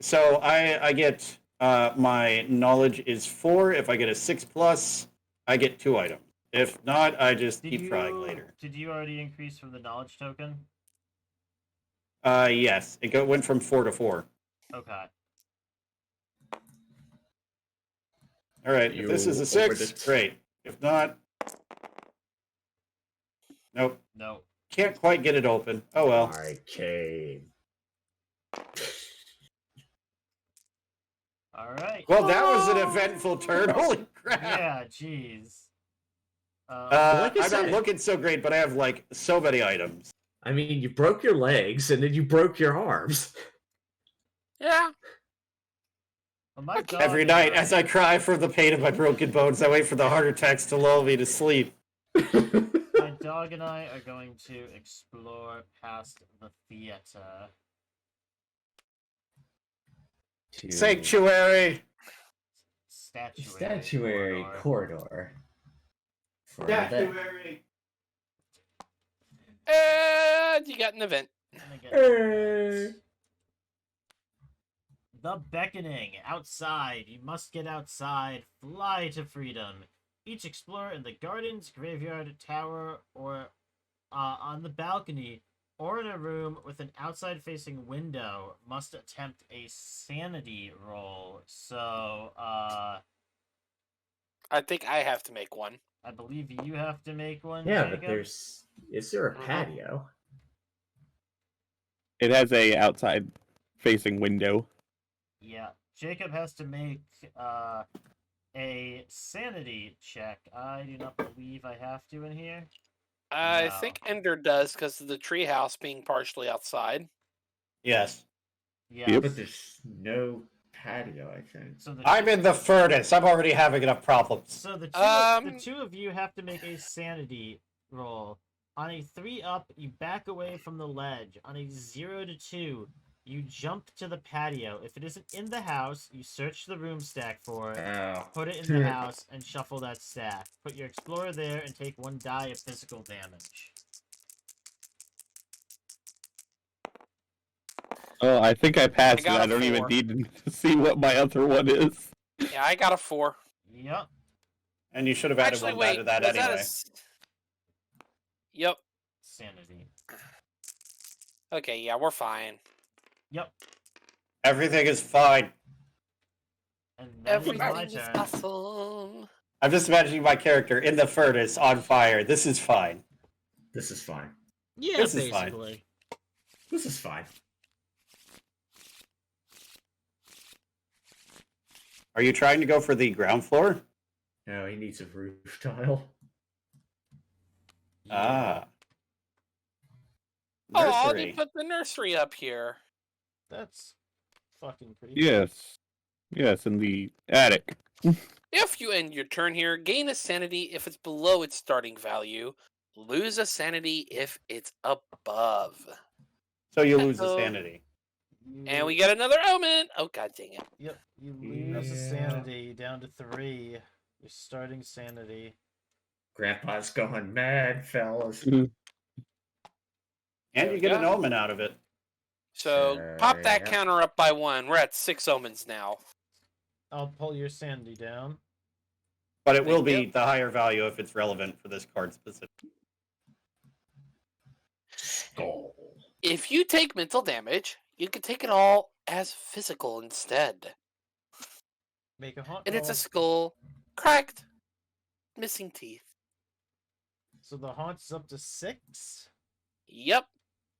So I get my knowledge is 4. If I get a 6+, I get 2 items. If not, I just keep trying later. Did you already increase from the knowledge token? Yes, it went from 4 to 4. Okay. All right, if You this is a opened 6, it. great. If not, nope, No. can't quite get it open. Oh well. Arcane. Alright. Well, that was an eventful turn. Holy crap! Yeah, jeez. Like I I'm not said- looking so great, but I have like so many items. I mean, you broke your legs, and then you broke your arms. Yeah. Well, my dog Every and night, as I cry from the pain of my broken bones, I wait for the heart attacks to lull me to sleep. My dog and I are going to explore past the theater. Sanctuary. Statuary corridor. For Statuary. And you got an event. Let me get this. The Beckoning. Outside. You must get outside. Fly to freedom. Each explorer in the gardens, graveyard, tower, or on the balcony, or in a room with an outside-facing window must attempt a sanity roll. So, I think I have to make one. I believe you have to make one, Yeah, but Jacob? is there a patio? It has a outside facing window. Yeah, Jacob has to make a sanity check. I do not believe I have to in here. I No. think Ender does because of the treehouse being partially outside. Yes. Yeah. Yep. But there's no patio, I think. So the I'm in the furnace. I'm already having enough problems. so the two of you have to make a sanity roll. On a 3-up, you back away from the ledge. On a 0 to 2, you jump to the patio. If it isn't in the house, you search the room stack for it, Oh. put it in the house, and shuffle that stack. Put your explorer there and take 1 die of physical damage. Oh, I think I passed it. got I a don't even 4. need to see what my other one is. Yeah, I got a 4. Yep. And you should have added Actually, one die wait. to that was anyway. that a Yep. Sanity. Okay, yeah, we're fine. Yep. Everything is fine. And then it's my Everything is turn. awesome. I'm just imagining my character in the furnace on fire. This is fine. This is fine. Yeah, This is fine. basically. This is fine. Are you trying to go for the ground floor? No, he needs a roof tile. Ah. Oh, they Nursery. put the nursery up here. That's fucking pretty. Yes. Yes, in the attic. If you end your turn here, gain a sanity if it's below its starting value. Lose a sanity if it's above. So you lose the Uh-oh. sanity. And we get another omen. Oh, god dang it. Yep, you lose a Yeah. sanity down to 3. Your starting sanity. Grandpa's going mad, fellas. And There you we get an go. omen out of it. So pop that Yeah. counter up by 1. We're at 6 omens now. I'll pull your sanity down. But it will Thank be you. the higher value if it's relevant for this card specifically. Skull. If you take mental damage, you can take it all as physical instead. Make a haunt And it's a roll. skull, cracked, missing teeth. So the haunt's up to 6. Yep.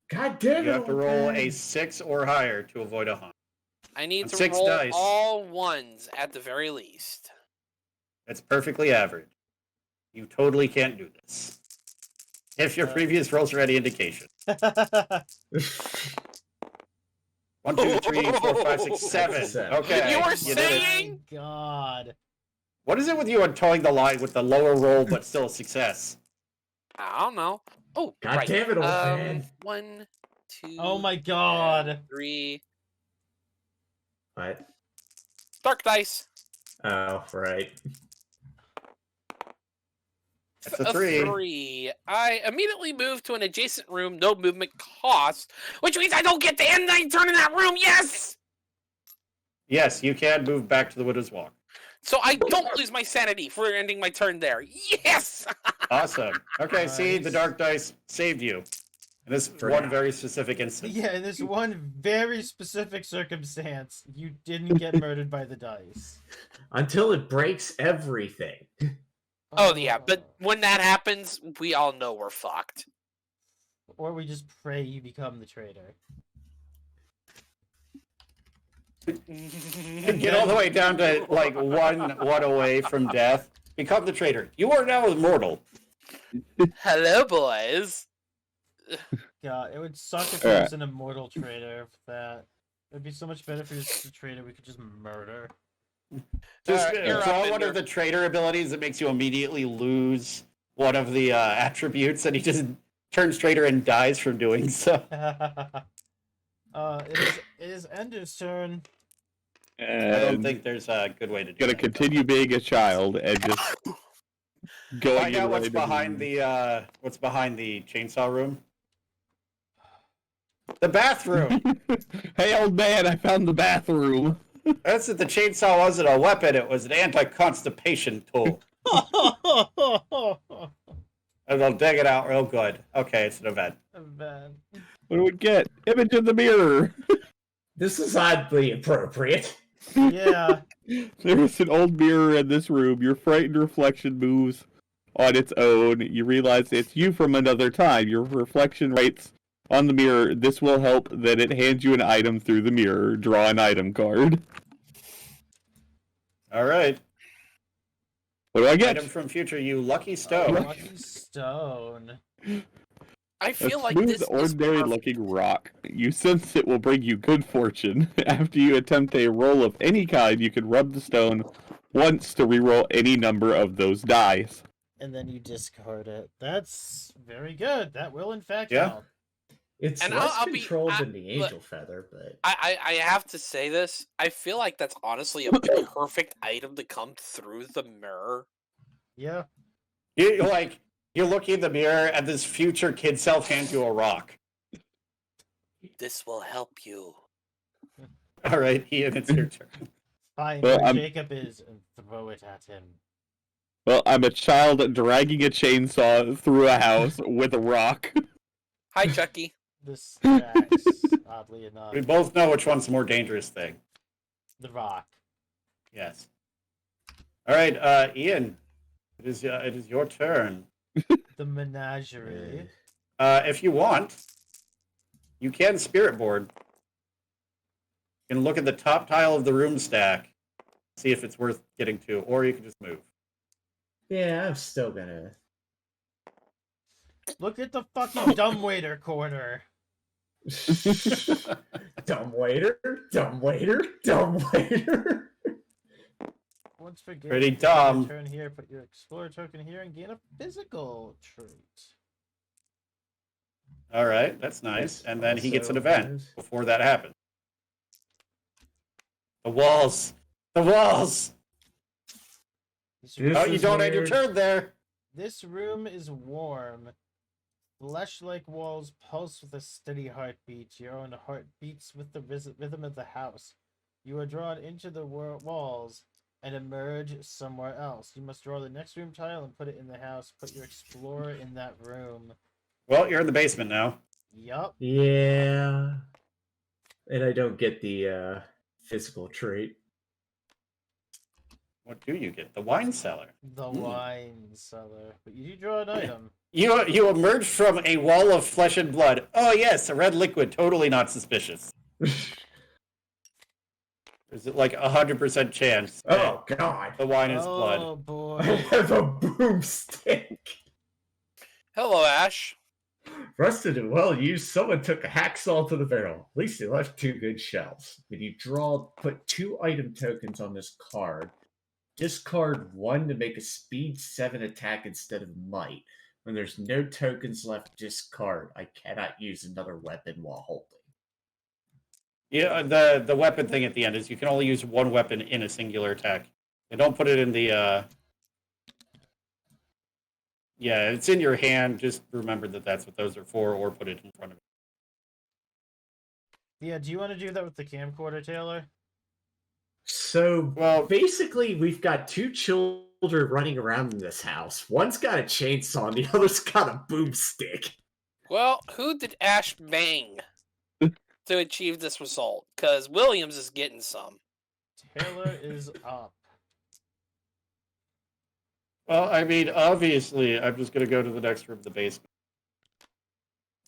God damn it! You have to roll old a man. 6 or higher to avoid a haunt. I need On to 6 roll dice. all 1s at the very least. That's perfectly average. You totally can't do this. If your previous rolls are any indication. 1, 2, 3, 4, 5, 6, 7. Seven. Okay. You were did it. saying- God. What is it with you on towing the line with the lower roll but still a success? I don't know. Oh, God right. damn it, old man. 1, 2, Oh my god. 3. What? Dark dice. Oh, right. That's a 3. 3. I immediately move to an adjacent room, no movement cost, which means I don't get to end my turn in that room. Yes! Yes, you can move back to the Widow's Walk. So I don't lose my sanity for ending my turn there. Yes! Awesome. Okay, see, the Nice. dark dice saved you. In this For one now. very specific instance. Yeah, in this one very specific circumstance, you didn't get murdered by the dice. Until it breaks everything. Oh, yeah, but when that happens, we all know we're fucked. Or we just pray you become the traitor. Get all the way down to like one away from death. Become the traitor. You are now immortal. Hello, boys. God, it would suck if Alright. he was an immortal traitor. That it'd be so much better if he was a traitor we could just murder. Just You're up, draw one Ender. of the traitor abilities that makes you immediately lose one of the attributes, and he just turns traitor and dies from doing so. It is Ender's turn. I And don't think there's a good way to do gonna that. continue being a child and just going Find out in what's right behind the chainsaw room. The bathroom. Hey, old man, I found the bathroom. That's it. The chainsaw wasn't a weapon; it was an anti-constipation tool. And they'll dig it out real good. Okay, it's an event. Man. What do we get? Image in the mirror. This is oddly appropriate. Yeah. There is an old mirror in this room. Your frightened reflection moves on its own. You realize it's you from another time. Your reflection writes on the mirror, "This will help." Then it hands you an item through the mirror. Draw an item card. All right. What do I get? Item from future you, lucky stone. Lucky stone. I A feel like smooth, this is ordinary perfect. looking rock. You sense it will bring you good fortune. After you attempt a roll of any kind, you can rub the stone once to reroll any number of those dice. and then you discard it. That's very good. That will in fact Yeah. help. It's And less I'll be- controlled I- than the angel feather, but I have to say this. I feel like that's honestly a perfect item to come through the mirror. Yeah. You're looking in the mirror, and this future kid self hands you a rock. This will help you. All right, Ian, it's your turn. Find Well, where I'm- Jacob is and throw it at him. Well, I'm a child dragging a chainsaw through a house with a rock. Hi, Chucky. This tracks, oddly enough. We both know which one's the more dangerous thing. The rock. Yes. All right, Ian, it is your turn. The menagerie. If you want, you can spirit board. You can look at the top tile of the room stack, see if it's worth getting to, or you can just move. yeah, I'm still gonna. Look at the fucking dumbwaiter corner. Dumb waiter, dumb waiter, dumb waiter. Once for game, Pretty you can dumb. Turn here, put your explorer token here, and gain a physical trait. All right, that's nice. And then he gets an event before that happens. The walls. The walls. This This Oh, you is don't end your weird. turn there. This room is warm. Flesh-like walls pulse with a steady heartbeat. Your own heart beats with the rhythm of the house. You are drawn into the walls and emerge somewhere else. You must draw the next room tile and put it in the house. Put your explorer in that room. Well, you're in the basement now. Yup. Yeah, and I don't get the physical trait. What do you get? The wine cellar. The wine cellar. But you do draw an item. You emerge from a wall of flesh and blood. Oh yes, a red liquid. Totally not suspicious. There's like 100% chance that Oh God! the wine is blood. Oh I boy. have a boomstick. Hello, Ash. Rusted and well used, someone took a hacksaw to the barrel. At least they left 2 good shells. When you put 2 item tokens on this card. Discard 1 to make a speed 7 attack instead of might. When there's no tokens left, discard. I cannot use another weapon while holding. Yeah, the weapon thing at the end is you can only use one weapon in a singular attack. And don't put it in the yeah, it's in your hand. Just remember that that's what those are for, or put it in front of you. Yeah, do you want to do that with the camcorder, Taylor? So, Well, basically, we've got 2 children running around in this house. One's got a chainsaw, and the other's got a boomstick. Well, who did Ash bang to achieve this result? Because Williams is getting some. Taylor is up. well, I mean, obviously, I'm just gonna go to the next room, the basement.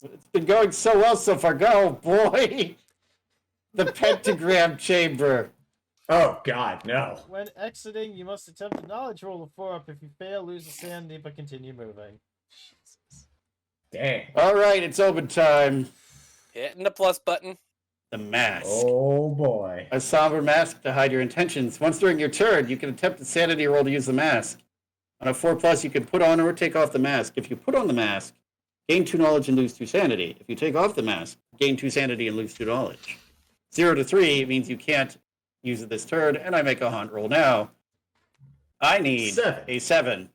It's been going so well so far. Go, boy! The pentagram chamber. Oh God, no! When exiting, you must attempt a knowledge roll of 4 up. If you fail, lose a sanity, but continue moving. Jesus. Dang! All right, it's open time. Hitting the plus button. The mask. Oh boy! A somber mask to hide your intentions. Once during your turn, you can attempt a sanity roll to use the mask. On a 4+, you can put on or take off the mask. If you put on the mask, gain 2 knowledge and lose 2 sanity. If you take off the mask, gain 2 sanity and lose 2 knowledge. 0 to 3 means you can't use it this turn, and I make a hunt roll now. I need 7. a 7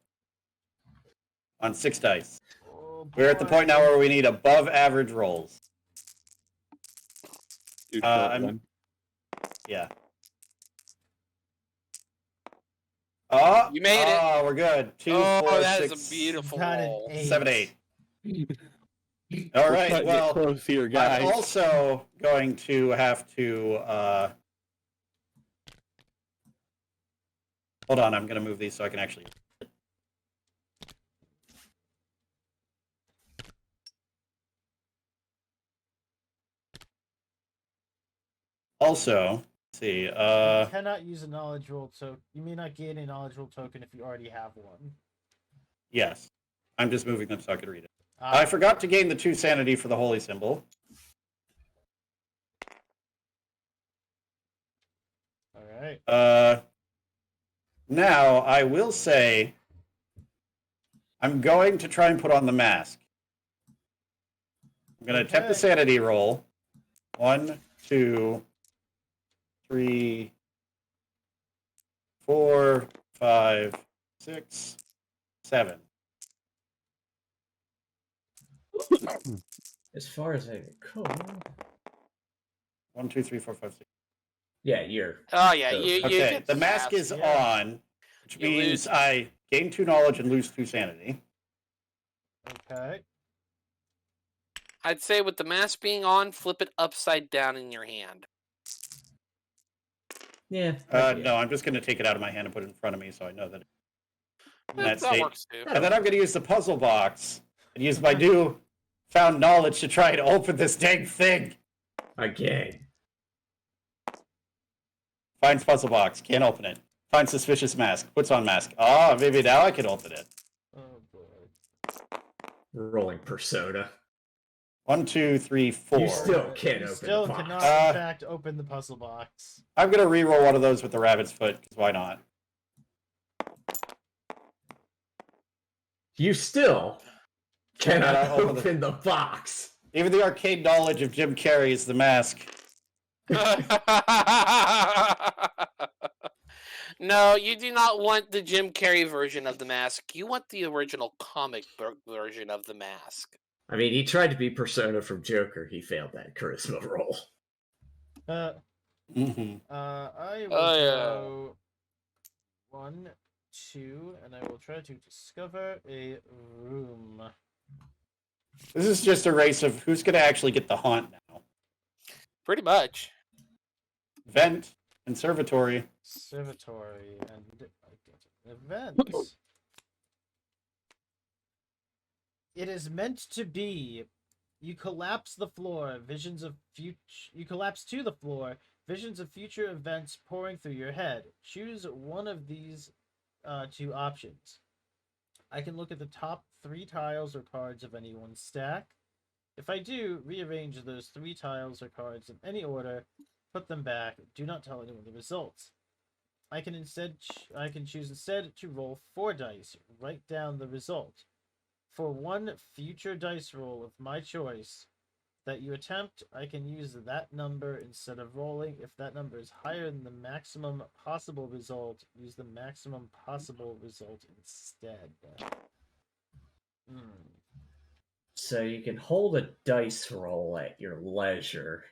on 6 dice. Oh, We're at the point now where we need above average rolls. Too short I'm- one. Yeah. Oh, You made it. Oh, we're good. 2, Oh, 4, that is 6, a beautiful Got an roll. 8. 7, 8. All We're right, cutting it well, close here, guys. I'm also going to have to. Hold on, I'm going to move these so I can actually. Also, let's see. You cannot use a knowledge roll token. You may not gain a knowledge roll token if you already have one. Yes, I'm just moving them so I can read it. I Ah, forgot to gain the 2 sanity for the holy symbol. all right. Now I will say I'm going to try and put on the mask. I'm going to attempt the Okay. sanity roll. 1, 2, 3, 4, 5, 6, 7. As far as I recall. 1, 2, 3, 4, 5, 6. Yeah, you're. Oh yeah, So- you Okay, get the mask is yeah. on, which You means lose- I gain 2 knowledge and lose 2 sanity. Okay. I'd say with the mask being on, flip it upside down in your hand. Yeah. No, I'm just going to take it out of my hand and put it in front of me so I know that. In that That state. works too. And then I'm going to use the puzzle box and use my new found knowledge to try and open this dang thing. Again. Finds puzzle box, can't open it. Finds suspicious mask, puts on mask. Ah, maybe now I can open it. Oh boy. Rolling Persona. 1, 2, 3, 4. You still can't You open still the box. cannot, in fact, open the puzzle box. I'm going to re-roll one of those with the rabbit's foot, because why not? You still cannot Cannot open open the box. Even the arcane knowledge of Jim Carrey is the mask. No, you do not want the Jim Carrey version of the mask. You want the original comic book version of the mask. I mean, he tried to be Persona from Joker. He failed that charisma roll. I will Oh, yeah. go 1, 2, and I will try to discover a room. This is just a race of who's going to actually get the haunt now. Pretty much. Vent, conservatory. Conservatory and event. It is meant to be. You collapse the floor. Visions of future. You collapse to the floor. Visions of future events pouring through your head. Choose one of these 2 options. I can look at the top 3 tiles or cards of any one stack. If I do, rearrange those 3 tiles or cards in any order. Put them back. Do not tell anyone the results. I can choose instead to roll 4 dice. Write down the result. For one future dice roll of my choice that you attempt, I can use that number instead of rolling. If that number is higher than the maximum possible result, use the maximum possible result instead. So you can hold a dice roll at your leisure,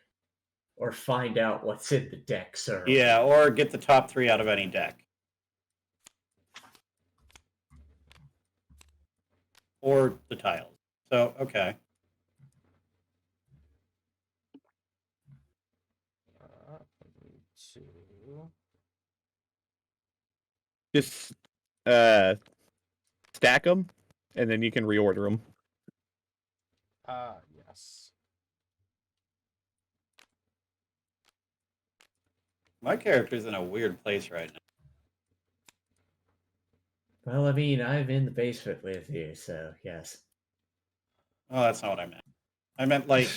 or find out what's in the deck, sir. Yeah, or get the top 3 out of any deck. Or the tiles. So, okay. Just stack them, and then you can reorder them. Yes. My character's in a weird place right now. Well, I mean, I'm in the basement with you, so yes. Oh, that's not what I meant. I meant, like,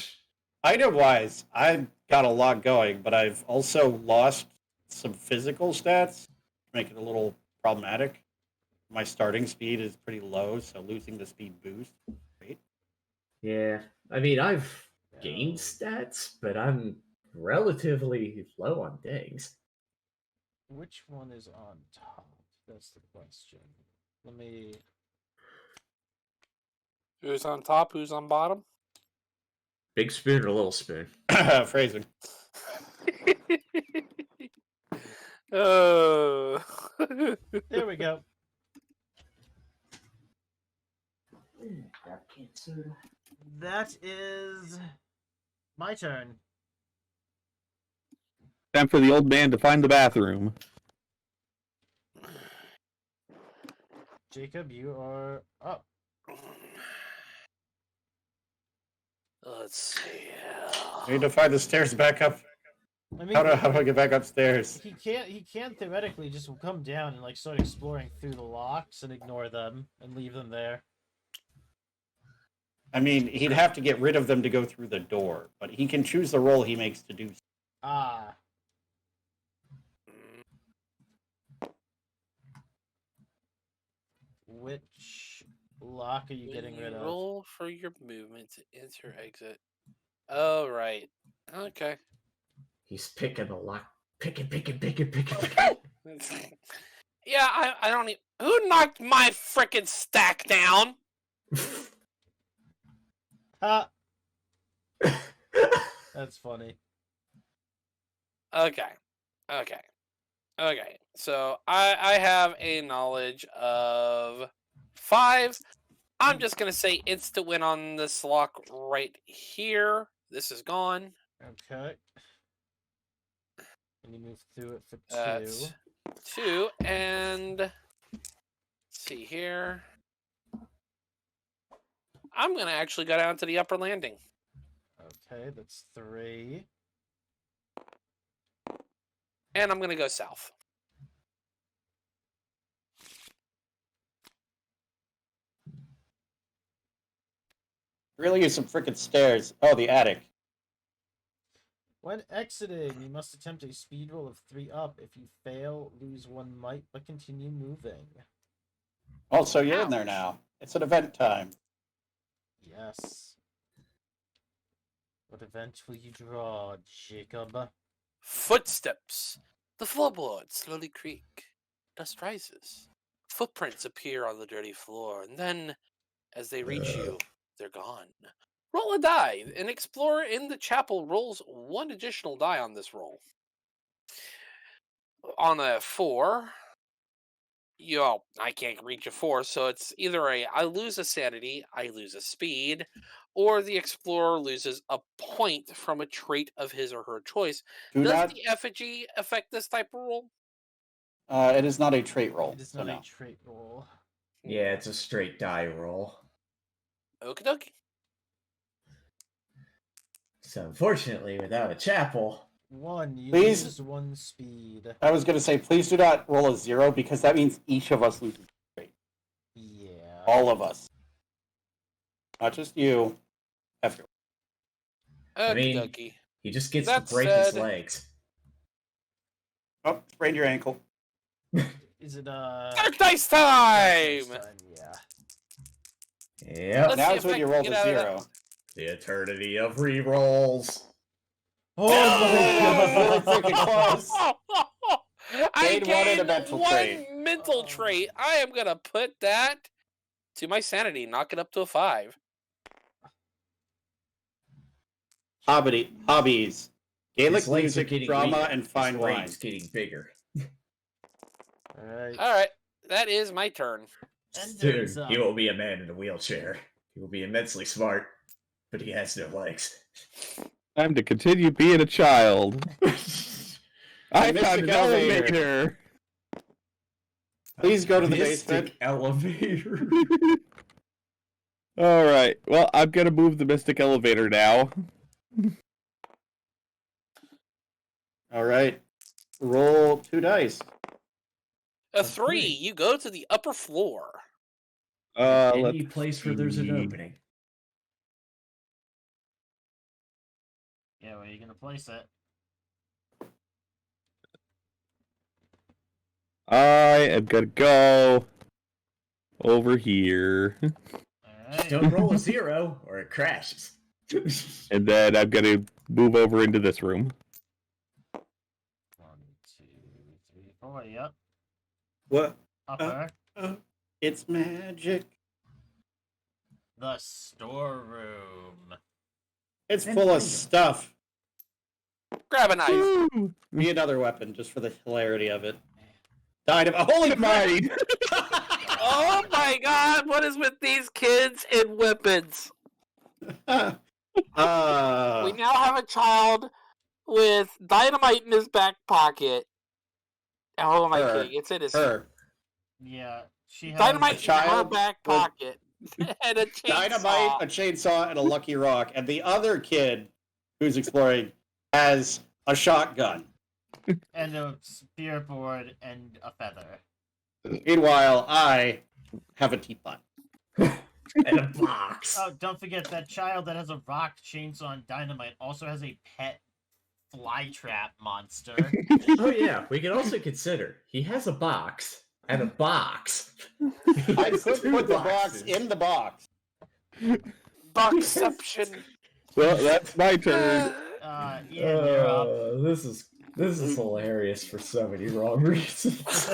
item-wise, I've got a lot going, but I've also lost some physical stats, make it a little problematic. My starting speed is pretty low, so losing the speed boost. Great. Yeah, I mean, I've gained stats, but I'm relatively low on things. Which one is on top? That's the question. Let me. Who's on top? Who's on bottom? Big spoon or little spoon? Phrasing. Oh. There we go. That is my turn. Time for the old man to find the bathroom. Jacob, you are up. Let's see. I need to find the stairs back up. I mean, How do I get back upstairs? he can't theoretically just come down and like start exploring through the locks and ignore them and leave them there. I mean, he'd have to get rid of them to go through the door, but he can choose the roll he makes to do so. Ah. Which lock are you getting When rid you of? roll for your movement to enter, exit. Oh, right. Okay. He's picking a lock. Picking. Yeah, I don't even... Who knocked my frickin' stack down? Ha! That's funny. Okay. So I have a knowledge of 5. I'm just gonna say insta win on this lock right here. This is gone. Okay. And you move through it for 2. That's 2, and let's see here. I'm gonna actually go down to the upper landing. Okay, that's 3. And I'm gonna go south. Really use some freaking stairs. Oh, the attic. When exiting, you must attempt a speed roll of 3 up. If you fail, lose 1 might, but continue moving. Oh, so you're in there Ouch. now. It's an event time. Yes. What event will you draw, Jacob? Footsteps. The floorboards slowly creak. Dust rises. Footprints appear on the dirty floor, and then, as they reach you, they're gone. Roll a die. An explorer in the chapel rolls 1 additional die on this roll. On a 4, I can't reach a 4, so it's either I lose a sanity, I lose a speed, or the explorer loses a point from a trait of his or her choice. Do Does not. the effigy affect this type of roll? It is not a trait roll. It is so not no. a trait roll. Yeah, it's a straight die roll. Okie dokie. So unfortunately, without a chapel, 1, you Please? lose 1 speed. I was going to say, please do not roll a 0 because that means each of us loses. Yeah. All of us. Not just you. Everyone. I Okie mean- dokie. he just gets That to break his said- legs. Oh, sprained your ankle. Is it Dark dice time! Yeah. Yep. Let's see Now's if when I you can roll get the out of that 0. one. The eternity of rerolls. Oh Really my freaking god. close. I Gain 1 in a gained mental 1 trait. mental Oh. trait. I am gonna put that to my sanity, knock it up to a 5. Hobbies. Gaelic His legs are music, getting drama, weaker. and His fine wine. legs getting bigger. Alright. All right, that is my turn. Soon, Soon, he will be a man in a wheelchair. He will be immensely smart, but he has no legs. Time to continue being a child. I Mystic found an elevator. Please go to the Mystic basement. elevator. All right. Well, I'm gonna move the mystic elevator now. All right. Roll 2 dice. A 3, you go to the upper floor. Any Let's place where there's an see. opening. Yeah, where are you gonna place it? I am gonna go over here, Alright. Don't roll a 0 or it crashes. and then I'm gonna move over into this room. 1, 2, 3, 4. Yep. What? Upper. It's magic. The storeroom. It's full of stuff. Grab a knife. Woo! Be another weapon, just for the hilarity of it. Holy Mine. Oh my god, what is with these kids and weapons? We now have a child with dynamite in his back pocket. How am I Her. kidding? It's in his her. Yeah, she has dynamite in her child back with pocket. And a chainsaw. Dynamite, a chainsaw, and a lucky rock. And the other kid who's exploring has a shotgun. and a spearboard and a feather. Meanwhile, I have a teapot. And a box. Oh, don't forget that child that has a rock, chainsaw, and dynamite also has a pet flytrap monster. Oh yeah, we can also consider he has a box And a box. I It's could two put the box boxes. in the box. Boxception. Well, that's my turn. Ian, you're up. This is hilarious for so many wrong reasons.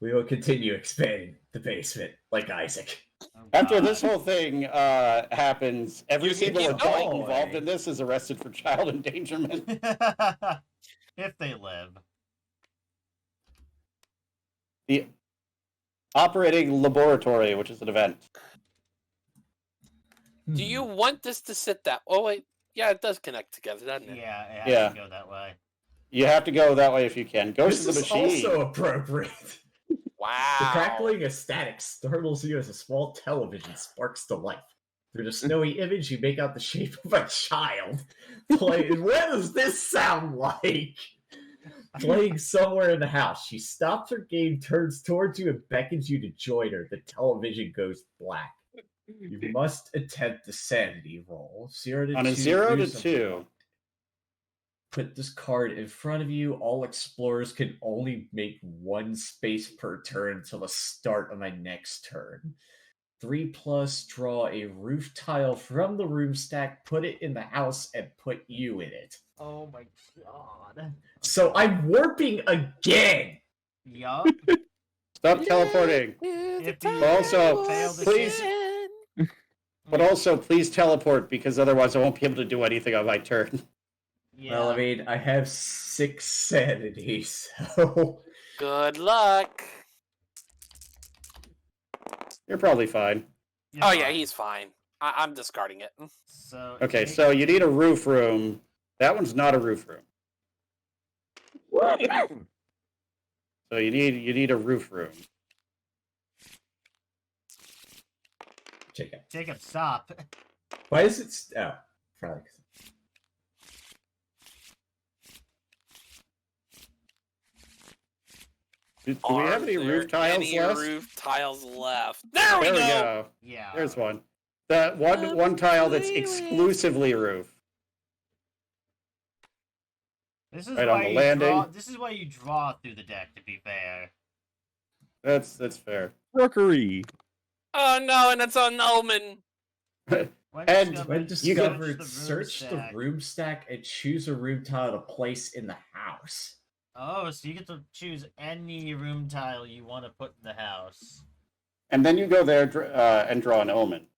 We will continue expanding the basement like Isaac. After this whole thing happens, every You can single keep adult going. involved in this is arrested for child endangerment. If they live. The operating laboratory, which is an event. Do you want this to sit that? Oh wait, yeah, it does connect together, doesn't it? Yeah, it has Yeah. to go that way. You have to go that way if you can. Go This to the is machine. also appropriate. Wow. The crackling of static startles you as a small television sparks to life. Through the snowy image, you make out the shape of a child. Playing. What does this sound like? Playing somewhere in the house. She stops her game, turns towards you, and beckons you to join her. The television goes black. You must attempt the sanity roll. 0 to On a 2, 0 to lose a 2. point. Put this card in front of you. All explorers can only make one space per turn until the start of my next turn. 3+, draw a roof tile from the room stack, put it in the house, and put you in it. Oh my god. So I'm warping again! Yup. Stop teleporting. If you Also, fail to please- save- But also, please teleport, because otherwise I won't be able to do anything on my turn. Yeah. Well, I mean, I have 6 sanity, so... Good luck. You're probably fine. You're Oh yeah, fine. he's fine. I'm discarding it. So Okay, so you need a roof room. That one's not a roof room. So you need a roof room. Jacob, stop. Why is it... Oh, probably... Do we have any roof tiles left? Roof tiles left. There we There we go. go. Yeah. There's one. That one tile that's exclusively roof. This is Right on why the you landing. draw. This is why you draw through the deck. To be fair. That's fair. Rookery. Oh no, and it's an omen. When And discovered, When You discovered, search search the stack. room stack and choose a room tile to place in the house. Oh, so you get to choose any room tile you want to put in the house. And then you go there and draw an omen.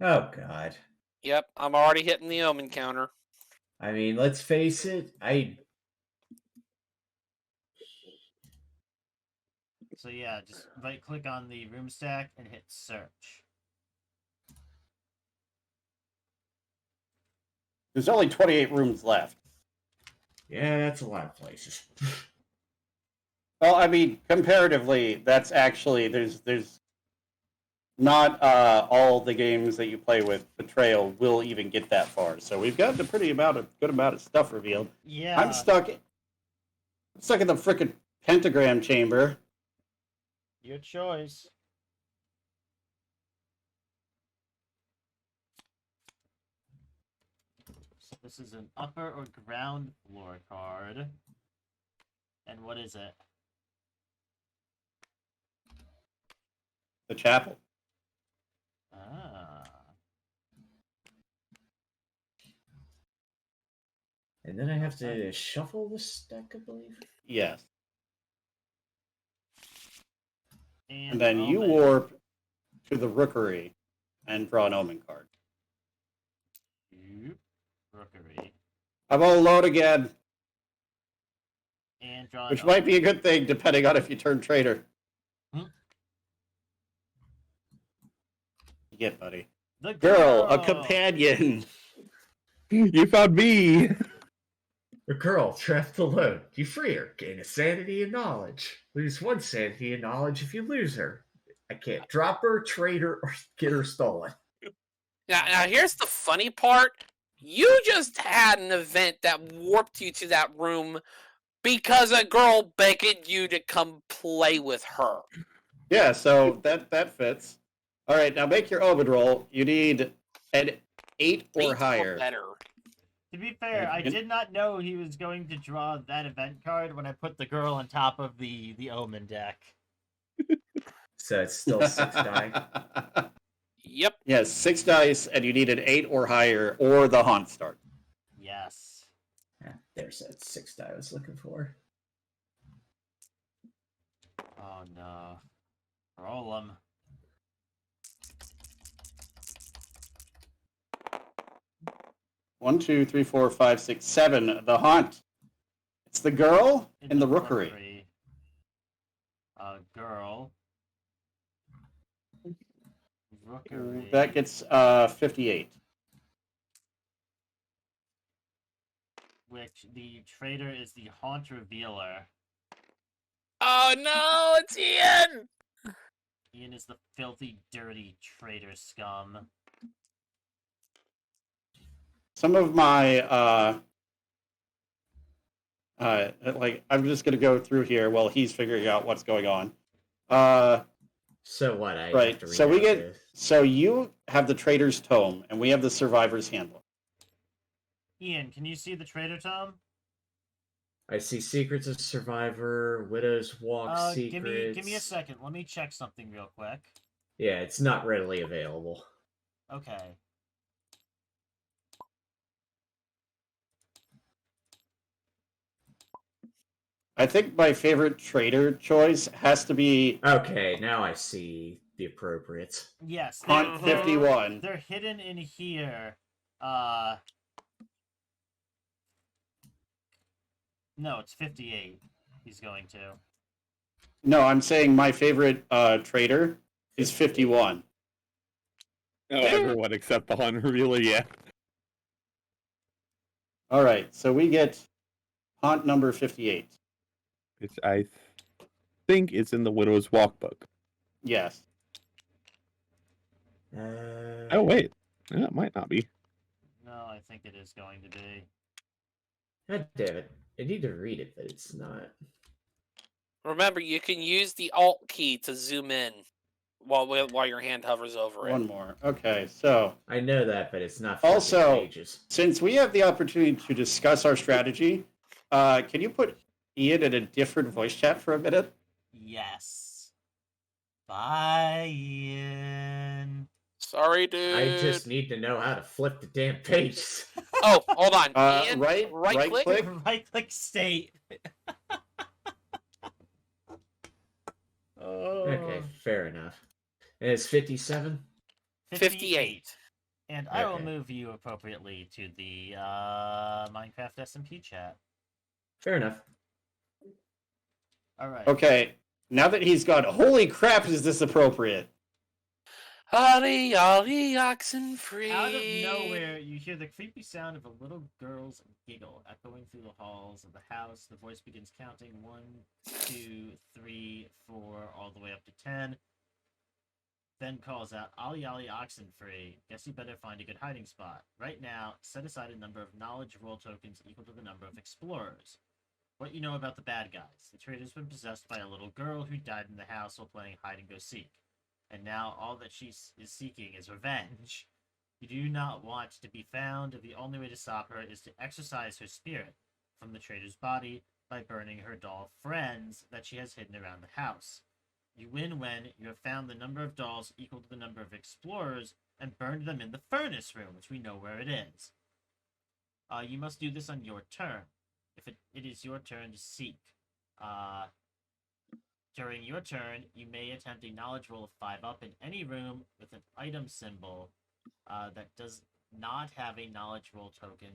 Oh, God. Yep, I'm already hitting the omen counter. I mean, let's face it, So yeah, just right click on the room stack and hit search. There's only 28 rooms left. Yeah, that's a lot of places. Well, I mean, comparatively, that's actually there's not all the games that you play with Betrayal will even get that far. So we've got a good amount of stuff revealed. Yeah. I'm stuck in the frickin' pentagram chamber. Your choice. So this is an upper or ground floor card. And what is it? The chapel. Ah. And then I have to shuffle the stack, I believe. Yes. And And then you omen. warp to the rookery and draw an omen card. Yoop. Rookery. I'm all alone again, And draw an which might be a good thing depending on if you turn traitor. Hmm? You get, buddy. The Girl, a companion. You found me. A girl trapped alone. You free her. Gain a sanity and knowledge. Lose 1 sanity and knowledge if you lose her. I can't drop her, trade her, or get her stolen. Now here's the funny part. You just had an event that warped you to that room because a girl begged you to come play with her. Yeah, so that fits. All right, now make your omen roll. You need an 8 or 8 higher. better. To be fair, I did not know he was going to draw that event card when I put the girl on top of the Omen deck. So it's still 6 die. Yep. Yes, 6 dice, and you need an 8 or higher, or the haunt start. Yes. Yeah, there's that 6 die I was looking for. Oh no. Roll 'em. One, two, three, four, five, six, 7. The haunt. It's the girl in the rookery. Girl. Rookery. That gets 58. Which the traitor is the haunt revealer. Oh no, it's Ian! Ian is the filthy, dirty traitor scum. Some of my like, I'm just gonna go through here while he's figuring out what's going on. So what? I Right, have to read so we out get- this. So you have the traitor's tome, and we have the survivor's handbook. Ian, can you see the traitor tome? I see Secrets of Survivor, Widow's Walk, Secrets. Give me a second. Let me check something real quick. Yeah, it's not readily available. Okay. I think my favorite traitor choice has to be Okay, now I see the appropriates. Yes. Haunt 51. They're hidden in here. No, it's 58. He's going to. No, I'm saying my favorite traitor is 51. Oh, everyone except the haunt revealer, yeah. All right, so we get haunt number 58. Which I think is in the Widow's Walk book. Yes. Oh, wait. That might not be. No, I think it is going to be. God damn it. I need to read it, but it's not. Remember, you can use the Alt key to zoom in while your hand hovers over it. One more. Okay, so I know that, but it's not Also- pages. since we have the opportunity to discuss our strategy, can you put Ian in a different voice chat for a minute? Yes. Bye, Ian. Sorry, dude. I just need to know how to flip the damn pages. Oh, hold on. Ian, right click. click. Right click state. Oh. Okay, fair enough. And it's 57? 58. And I will Okay. move you appropriately to the Minecraft SMP chat. Fair enough. All right. Okay, now that he's gone, holy crap, is this appropriate? Holly, ollie, oxen free. Out of nowhere, you hear the creepy sound of a little girl's giggle echoing through the halls of the house. The voice begins counting 1, 2, 3, 4, all the way up to 10. Then calls out, Ollie, ollie, oxen free. Guess you better find a good hiding spot. Right now, set aside a number of knowledge roll tokens equal to the number of explorers. What you know about the bad guys. The traitor's been possessed by a little girl who died in the house while playing hide-and-go-seek. And now all that she is seeking is revenge. You do not want to be found, and the only way to stop her is to exorcise her spirit from the traitor's body by burning her doll friends that she has hidden around the house. You win when you have found the number of dolls equal to the number of explorers and burned them in the furnace room, which we know where it is. You must do this on your turn. If it is your turn to seek. During your turn, you may attempt a knowledge roll of 5 up in any room with an item symbol that does not have a knowledge roll token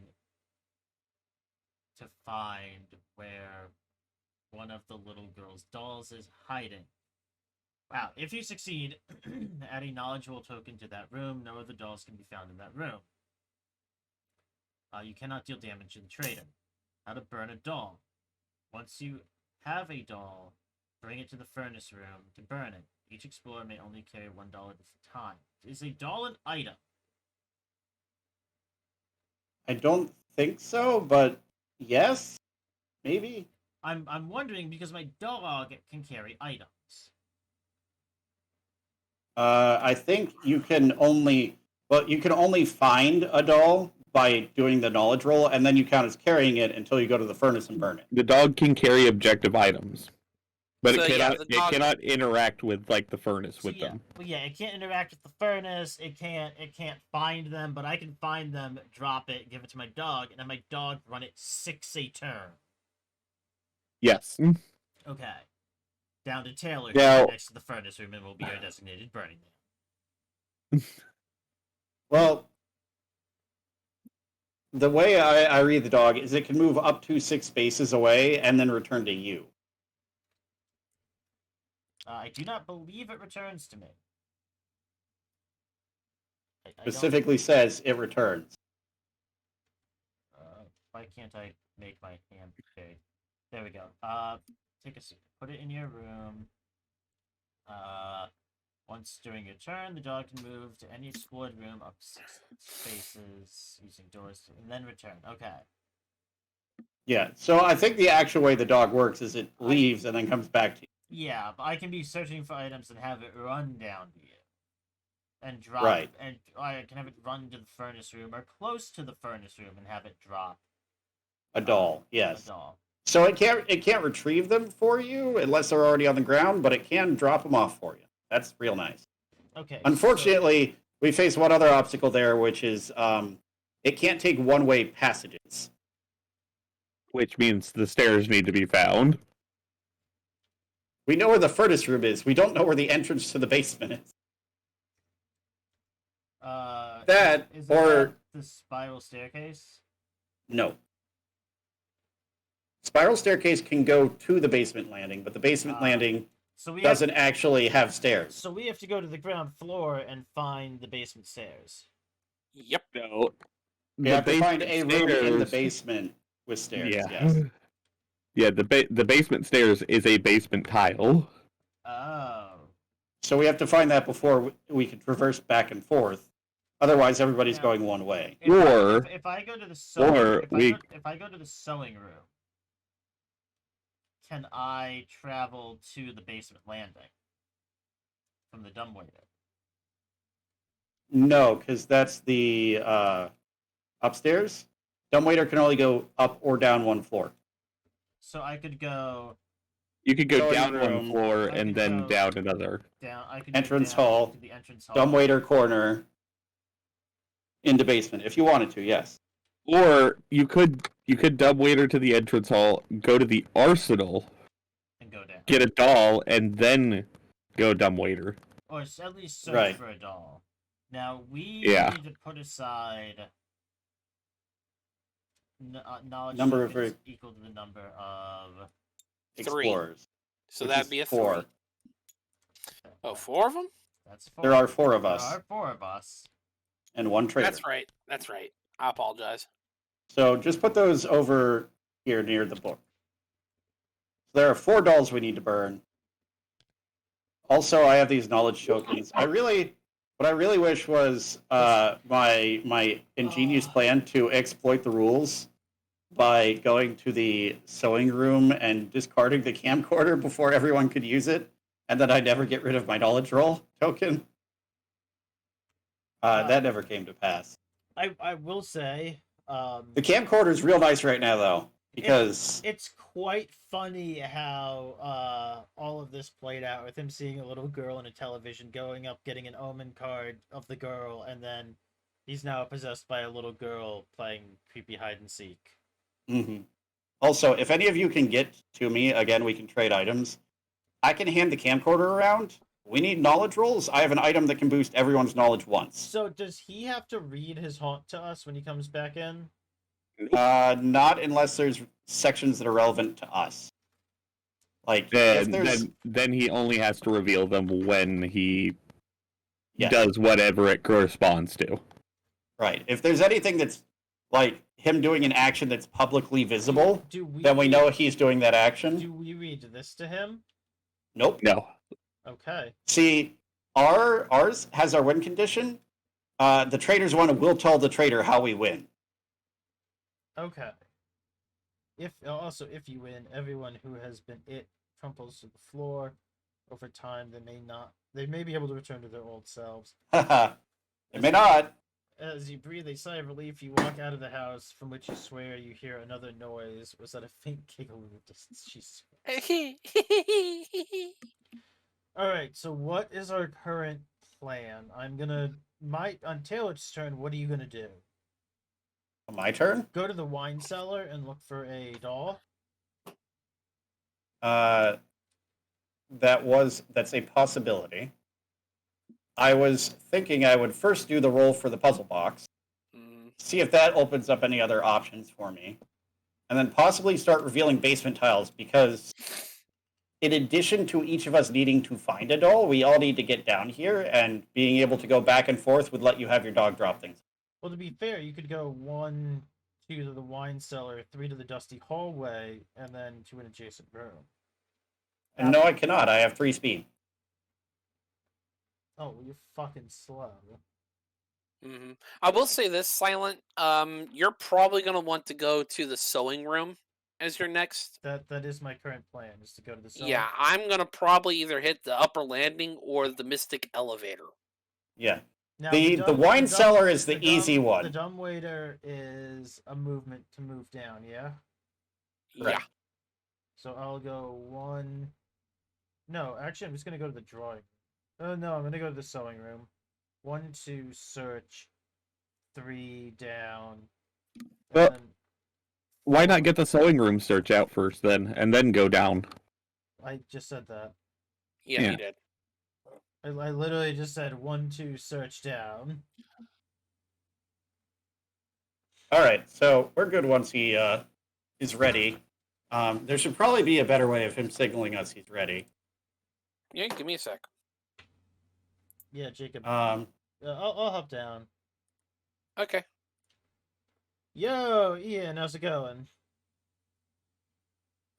to find where one of the little girl's dolls is hiding. Wow, if you succeed, add a knowledge roll token to that room. No other dolls can be found in that room. You cannot deal damage to the traitor. How to burn a doll. Once you have a doll, bring it to the furnace room to burn it. Each explorer may only carry $1 at a time. Is a doll an item? I don't think so, but yes, maybe. I'm wondering because my dog can carry items. I think you can only find a doll, by doing the knowledge roll, and then you count as carrying it until you go to the furnace and burn it. The dog can carry objective items, but So, it yeah, cannot. the dog- It cannot interact with like the furnace So with yeah, them. well, yeah, it can't interact with the furnace. It can't find them, but I can find them, drop it, give it to my dog, and then my dog run it 6 a turn. Yes. Okay. Down to Taylor, Now- next to the furnace room, and will be our designated burning man. Well, the way I read the dog is it can move up to 6 spaces away and then return to you. I do not believe it returns to me. I don't- Specifically says it returns. Why can't I make my hand? Okay, there we go. Take a seat. Put it in your room. Once during your turn, the dog can move to any explored room up 6 spaces using doors, and then return. Okay. Yeah, so I think the actual way the dog works is it leaves and then comes back to you. Yeah, but I can be searching for items and have it run down to you. And drop. Right. And I can have it run to the furnace room or close to the furnace room and have it drop A doll, a yes. doll. So it can't retrieve them for you unless they're already on the ground, but it can drop them off for you. That's real nice. Okay. Unfortunately, we face one other obstacle there, which is it can't take one-way passages. Which means the stairs need to be found. We know where the furnace room is. We don't know where the entrance to the basement is. That, is or- that the spiral staircase? No. Spiral staircase can go to the basement landing, but the basement landing So we doesn't actually have stairs. So we have to go to the ground floor and find the basement stairs. Yep. No. You have to find a room in the stairs- basement with stairs. Yeah. Yes. Yeah, the basement stairs is a basement tile. Oh. So we have to find that before we can traverse back and forth. Otherwise, everybody's Yeah. going one way. If I go to the sewing, or if I go to the sewing room, can I travel to the basement landing from the dumbwaiter? No, because that's the upstairs. Dumbwaiter can only go up or down one floor. So I could go You could go Sewing down one room. floor I and could then go- down another. down. I could Entrance go down hall, to the entrance hall. Dumbwaiter corner into basement, if you wanted to. Yes. Or you could dumbwaiter to the entrance hall, go to the arsenal, and go down. get a doll, and then go dumbwaiter. Or at least search Right. for a doll. Now we Yeah. need to put aside knowledge Number of tokens equal to the number of. 3. Explorers. So which that'd is be a 4. 3. Oh, 4 of them? That's 4. There are 4 of There us are 4 of us. and 1 trader. That's right. That's right. I apologize. So just put those over here near the book. So there are 4 dolls we need to burn. Also, I have these knowledge tokens. What I really wish was my ingenious plan to exploit the rules by going to the sewing room and discarding the camcorder before everyone could use it, and then I never get rid of my knowledge roll token. That never came to pass. I will say. The camcorder is real nice right now, though, because It's quite funny how all of this played out with him seeing a little girl on a television, going up, getting an omen card of the girl, and then he's now possessed by a little girl playing creepy hide and seek. Mhm. Also, if any of you can get to me, again, we can trade items. I can hand the camcorder around. We need knowledge rolls. I have an item that can boost everyone's knowledge once. So does he have to read his haunt to us when he comes back in? Not unless there's sections that are relevant to us. Like, if there's... Then he only has to reveal them when he Yes. does whatever it corresponds to. Right. If there's anything that's, like, him doing an action that's publicly visible, then we read- know he's doing that action. Do we read this to him? Nope. No. Okay. See, ours has our win condition. The trader's one will tell the trader how we win. Okay. If you win, everyone who has been crumples to the floor. Over time, they may be able to return to their old selves. It may not. as you breathe a sigh of relief, you walk out of the house, from which you swear you hear another noise. Was that a faint giggle in the distance? Jesus. Alright, so what is our current plan? On Taylor's turn, what are you gonna do? My turn? Go to the wine cellar and look for a doll? That's a possibility. I was thinking I would first do the roll for the puzzle box, see if that opens up any other options for me, and then possibly start revealing basement tiles, because in addition to each of us needing to find a doll, we all need to get down here, and being able to go back and forth would let you have your dog drop things. Well, to be fair, you could go 1, 2 to the wine cellar, 3 to the dusty hallway, and then to an adjacent room. And no, I cannot. I have 3 speed. Oh, well, you're fucking slow. I will say this, Silent. You're probably going to want to go to the sewing room as your next. That is my current plan, is to go to the cellar. Yeah, I'm going to probably either hit the upper landing or the Mystic Elevator. Yeah. Now, The wine cellar is the easy one. The dumbwaiter is a movement to move down, yeah? Right. Yeah. So I'll go 1... No, actually, I'm just going to go to the drawing. Oh, no, I'm going to go to the sewing room. 1, 2, search. 3, down. Well- then Why not get the sewing room search out first, then, and then go down? I just said that. Yeah, Yeah. you did. I literally just said 1, 2, search down. All right, so we're good once he is ready. There should probably be a better way of him signaling us he's ready. Yeah, give me a sec. Yeah, Jacob. Um, I'll hop down. Okay. Yo, Ian, how's it going?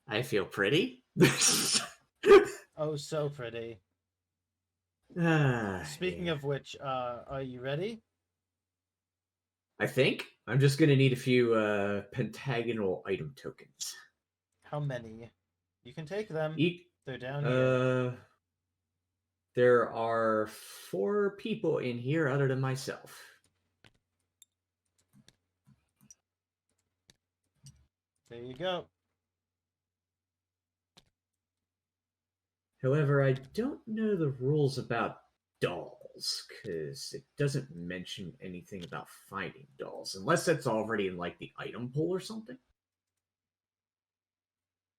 I feel pretty. Oh, so pretty. Speaking Yeah. of which, are you ready? I think I'm just gonna need a few pentagonal item tokens. How many? You can take them. E- They're down here. There are 4 people in here other than myself. There you go. However, I don't know the rules about dolls, because it doesn't mention anything about finding dolls, unless that's already in, like, the item pool or something.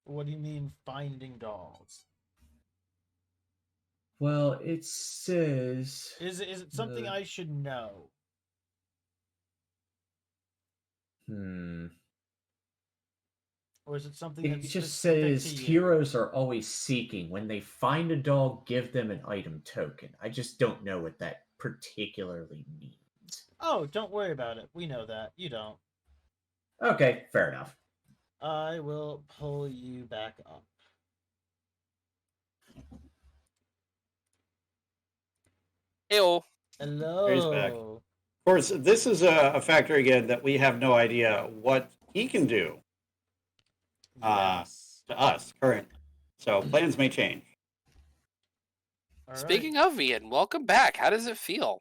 What do you mean finding dolls? Well, it says... Is it something I should know? Or is it something It that's just specific says to you? heroes are always seeking. When they find a doll, give them an item token. I just don't know what that particularly means. Oh, don't worry about it. We know that. You don't. Okay, fair enough. I will pull you back up. Ew. Hello. He's back. Of course, this is a factor again that we have no idea what he can do Yes. to us currently. So plans may change. All right. Speaking of Ian, welcome back. How does it feel?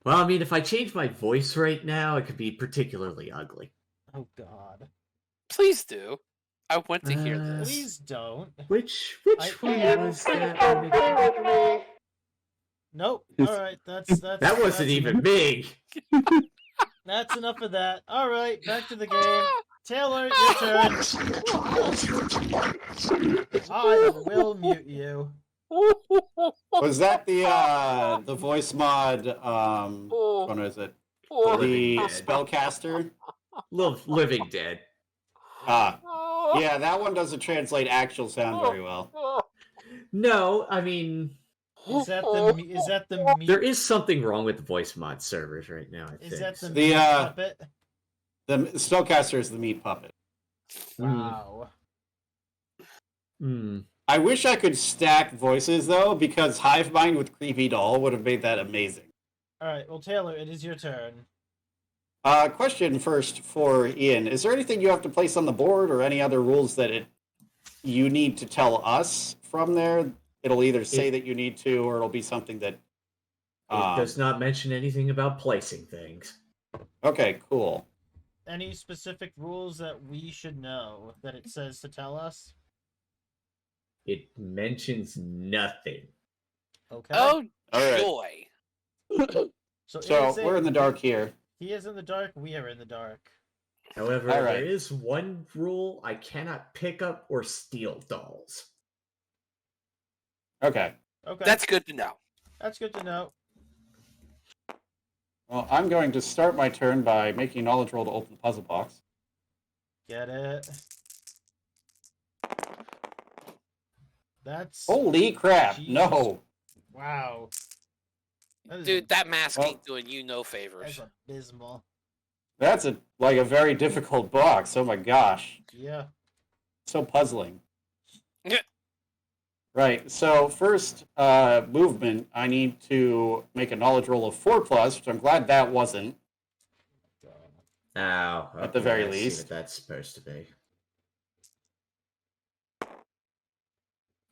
Well, I mean, if I change my voice right now, it could be particularly ugly. Oh God. Please do. I want to hear Uh, this. Please don't. Which I- one was that? Nope. All right. That's That wasn't even me. That's enough of that. All right. Back to the game. Taylor, your turn. I will mute you. Was that the voice mod? What is it? The spellcaster? Living Dead. Yeah, that one doesn't translate actual sound very well. No, I mean, Is that the meat? there is something wrong with the voice mod servers right now, I Is think. that the so. meat puppet? The spellcaster is the meat puppet. Wow. I wish I could stack voices though, because Hive Mind with Creepy Doll would have made that amazing. All right. Well, Taylor, it is your turn. Question first for Ian: is there anything you have to place on the board, or any other rules that you need to tell us from there? It'll either say that you need to, or it'll be something that It does not mention anything about placing things. Okay, cool. Any specific rules that we should know that it says to tell us? It mentions nothing. Okay. Oh, All right. joy. so So we're in the dark here. He is in the dark. We are in the dark. However, All right. there is one rule: I cannot pick up or steal dolls. Okay. Okay. That's good to know. That's good to know. Well, I'm going to start my turn by making a knowledge roll to open the puzzle box. Get it? That's Holy crap! Jesus. No. wow. That is Dude, that mask Well- ain't doing you no favors. that's abysmal. That's a very difficult box. Oh my gosh. Yeah. So puzzling. Yeah. Right. So first movement, I need to make a knowledge roll of 4+, which I'm glad that wasn't. Oh, At the very I see least. what that's supposed to be.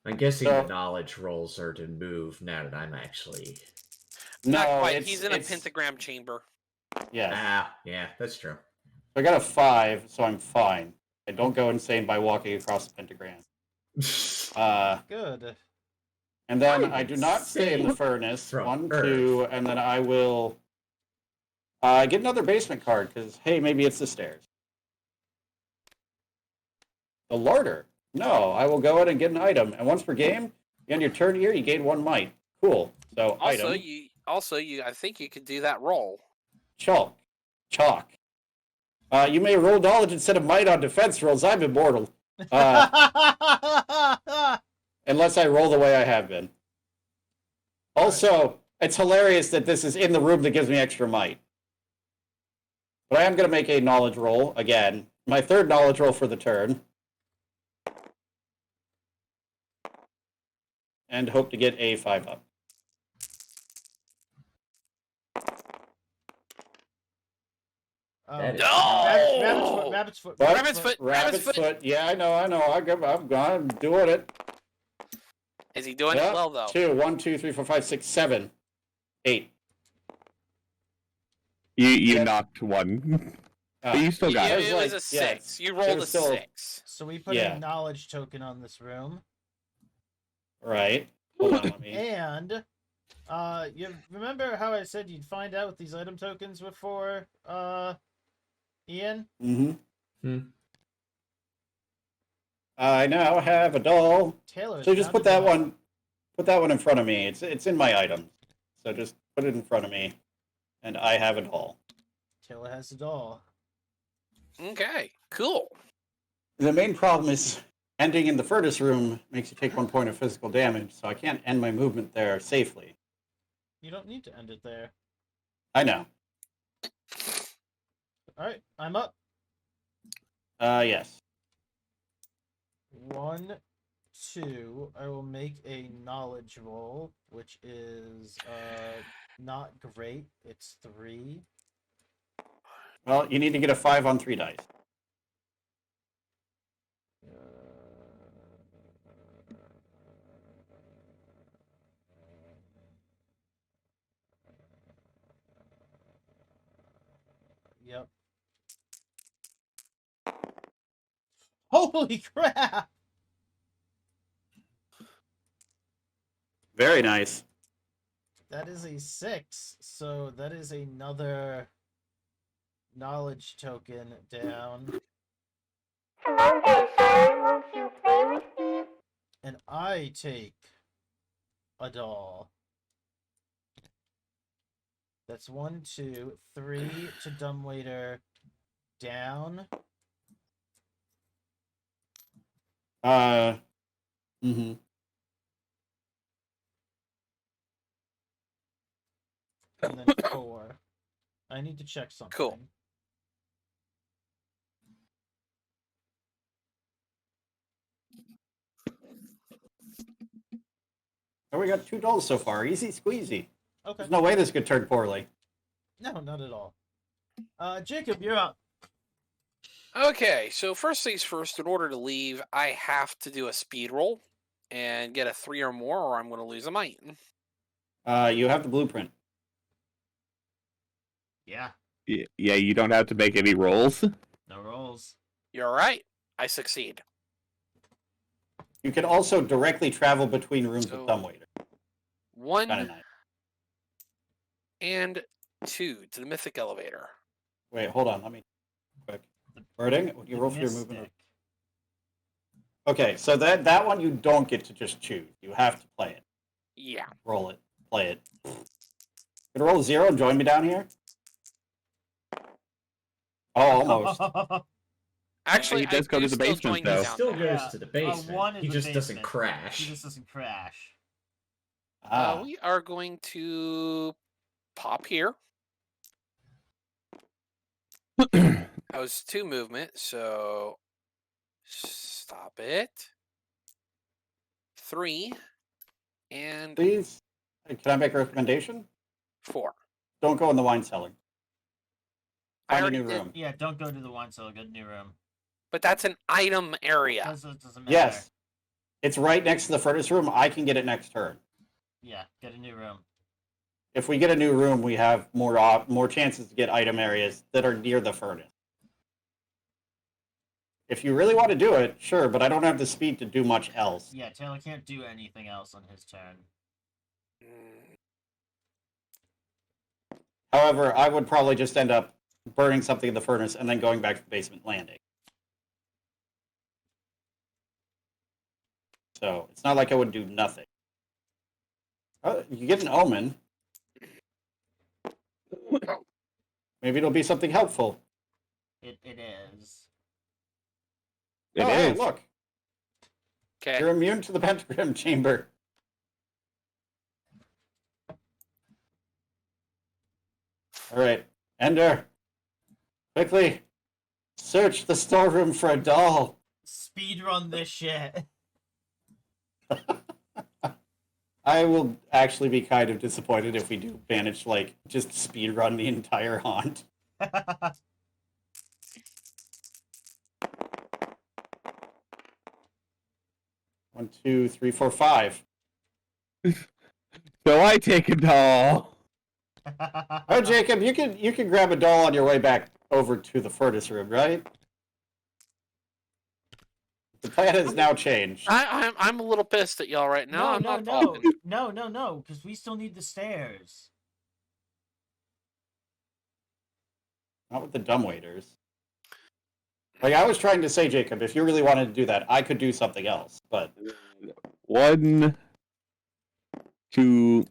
I'm guessing So- the knowledge rolls are to move now that I'm actually. Not No, quite. it's, He's in a it's- pentagram chamber. Yeah. Yeah, that's true. I got a 5, so I'm fine. I don't go insane by walking across the pentagram. Good. And then I'm I do not stay in the insane furnace. from 1, Earth. 2, and then I will get another basement card because hey, maybe it's the stairs. The larder. No, I will go in and get an item, and once per game, on your turn here, you gain 1 might. Cool. So Also, item. I think you could do that roll. Chalk. You may roll knowledge instead of might on defense rolls. I'm immortal. Unless I roll the way I have been. Also, it's hilarious that this is in the room that gives me extra might. But I am going to make a knowledge roll again. My 3rd knowledge roll for the turn. And hope to get a 5 up. That is- No! Rabbit's foot. What? Rabbit's foot. Rabbit's foot. Yeah, I know. I'm doing it. Is he doing Yeah, it well though? 2, 1, 2, 3, 4, 5, 6, 7, 8. You Yeah. knocked one. But Ah. you still got it, it. it. it was a was like, yeah, 6. You rolled a was still- 6. So we put Yeah. a knowledge token on this room, Right. Hold on, let me. and you remember how I said you'd find out what these item tokens were for, Ian? Mm-hmm. I now have a doll. Taylor. So just put that one in front of me. It's in my item. So just put it in front of me, and I have a doll. Taylor has a doll. Okay, cool. The main problem is ending in the furnace room makes you take 1 point of physical damage, so I can't end my movement there safely. You don't need to end it there. I know. All right, I'm up. Yes. 1, 2. I will make a knowledge roll, which is not great. It's 3. Well, you need to get a 5 on 3 dice. Yep. Holy crap! Very nice. That is a 6, so that is another knowledge token down. Hello there, sir. Won't you play with me? And I take a doll. That's 1, 2, 3 to dumbwaiter down. Mm-hmm. And then 4. I need to check something. Cool. Oh, we got 2 dolls so far. Easy squeezy. Okay. There's no way this could turn poorly. No, not at all. Jacob, you're up. Okay, so first things first, in order to leave, I have to do a speed roll and get a 3 or more, or I'm going to lose a might. You have the blueprint. Yeah, Yeah, you don't have to make any rolls. no rolls. You're right. I succeed. You can also directly travel between rooms So- with dumbwaiter. 1 Kind of nice. and 2 to the mythic elevator. Wait, hold on. Let me quick. Birding? Would you The roll for your movement? Mystic. Okay, so that one you don't get to just choose. You have to play it. Yeah. Roll it. Play it. Gonna roll a 0 and join me down here? Oh, almost. Actually, he does I go do to the still basement, join though. you He down still there. goes to the basement. 1 is He the just doesn't basement. crash. He just doesn't crash. We are going to pop here. That was 2 movement, so stop it. 3 and Please, can I make a recommendation? 4. Don't go in the wine cellar. I Find a already new did, room. Yeah, don't go to the wine cellar. Go to the new room. but that's an item area. Doesn't matter. Yes. It's right next to the furnace room. I can get it next turn. Yeah, get a new room. If we get a new room, we have more chances to get item areas that are near the furnace. If you really want to do it, sure, but I don't have the speed to do much else. Yeah, Taylor can't do anything else on his turn. Mm, However, I would probably just end up burning something in the furnace and then going back to the basement landing. So it's not like I would do nothing. Oh, you get an omen. Maybe it'll be something helpful. It is. It oh, hey, is. look. Okay. You're immune to the pentagram chamber. All right, Ender. Quickly, search the storeroom for a doll. Speedrun this shit. I will actually be kind of disappointed if we do manage to, like, just speedrun the entire haunt. 1, 2, 3, 4, 5. So I take a doll. Oh, Jacob, you can grab a doll on your way back over to the furnace room, right? The plan has now changed. I'm a little pissed at y'all right now. I'm not no, popping. no, because we still need the stairs. Not with the dumbwaiters. Like I was trying to say, Jacob, if you really wanted to do that, I could do something else. But 1, 2,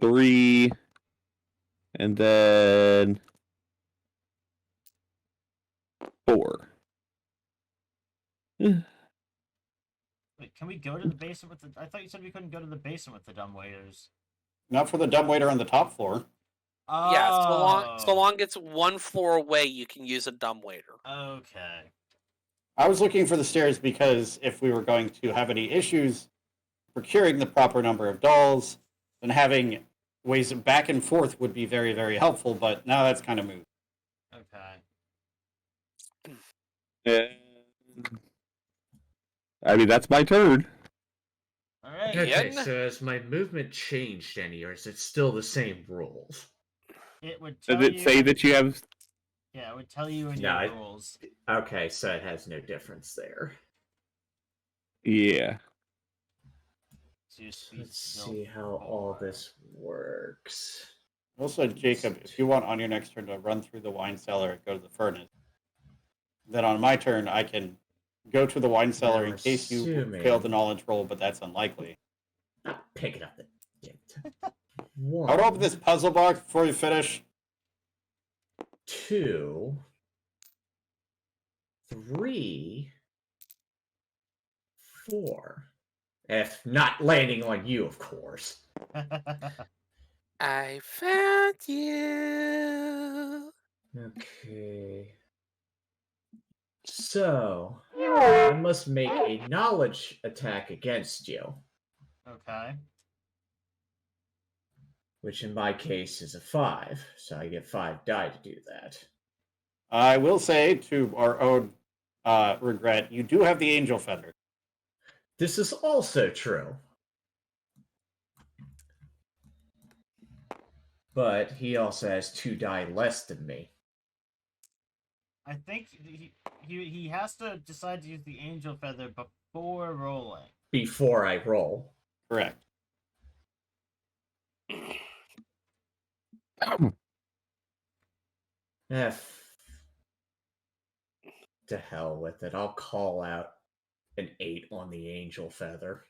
3, and then 4. Wait, can we go to the basement with the... I thought you said we couldn't go to the basement with the dumbwaiters. not for the dumbwaiter on the top floor. Oh. Yeah, so long it's 1 floor away, you can use a dumbwaiter. Okay. I was looking for the stairs because if we were going to have any issues procuring the proper number of dolls, then having ways back and forth would be very, very helpful. But now that's kind of moot. Okay. I mean, that's my turn. Alright. Okay, Ian? so has my movement changed any, or is it still the same rules? It would tell Does it you... say that you have... Yeah, it would tell you in No, your rules. Okay, so it has no difference there. Yeah. So your speed's Let's still see how all 4. this works. Also, Jacob, if you want on your next turn to run through the wine cellar and go to the furnace, then on my turn I can go to the wine cellar in case you Assuming- failed the knowledge roll, but that's unlikely. Pick it up. I would open this puzzle box before you finish. 2, 3, 4. If not landing on you, of course. I found you. Okay. So, I must make a knowledge attack against you, Okay. which in my case is a 5. So I get 5 die to do that. I will say, to our own regret, you do have the angel feather. This is also true. But he also has 2 die less than me. I think he has to decide to use the angel feather before rolling. Before I roll. Correct. To hell with it. I'll call out an 8 on the angel feather.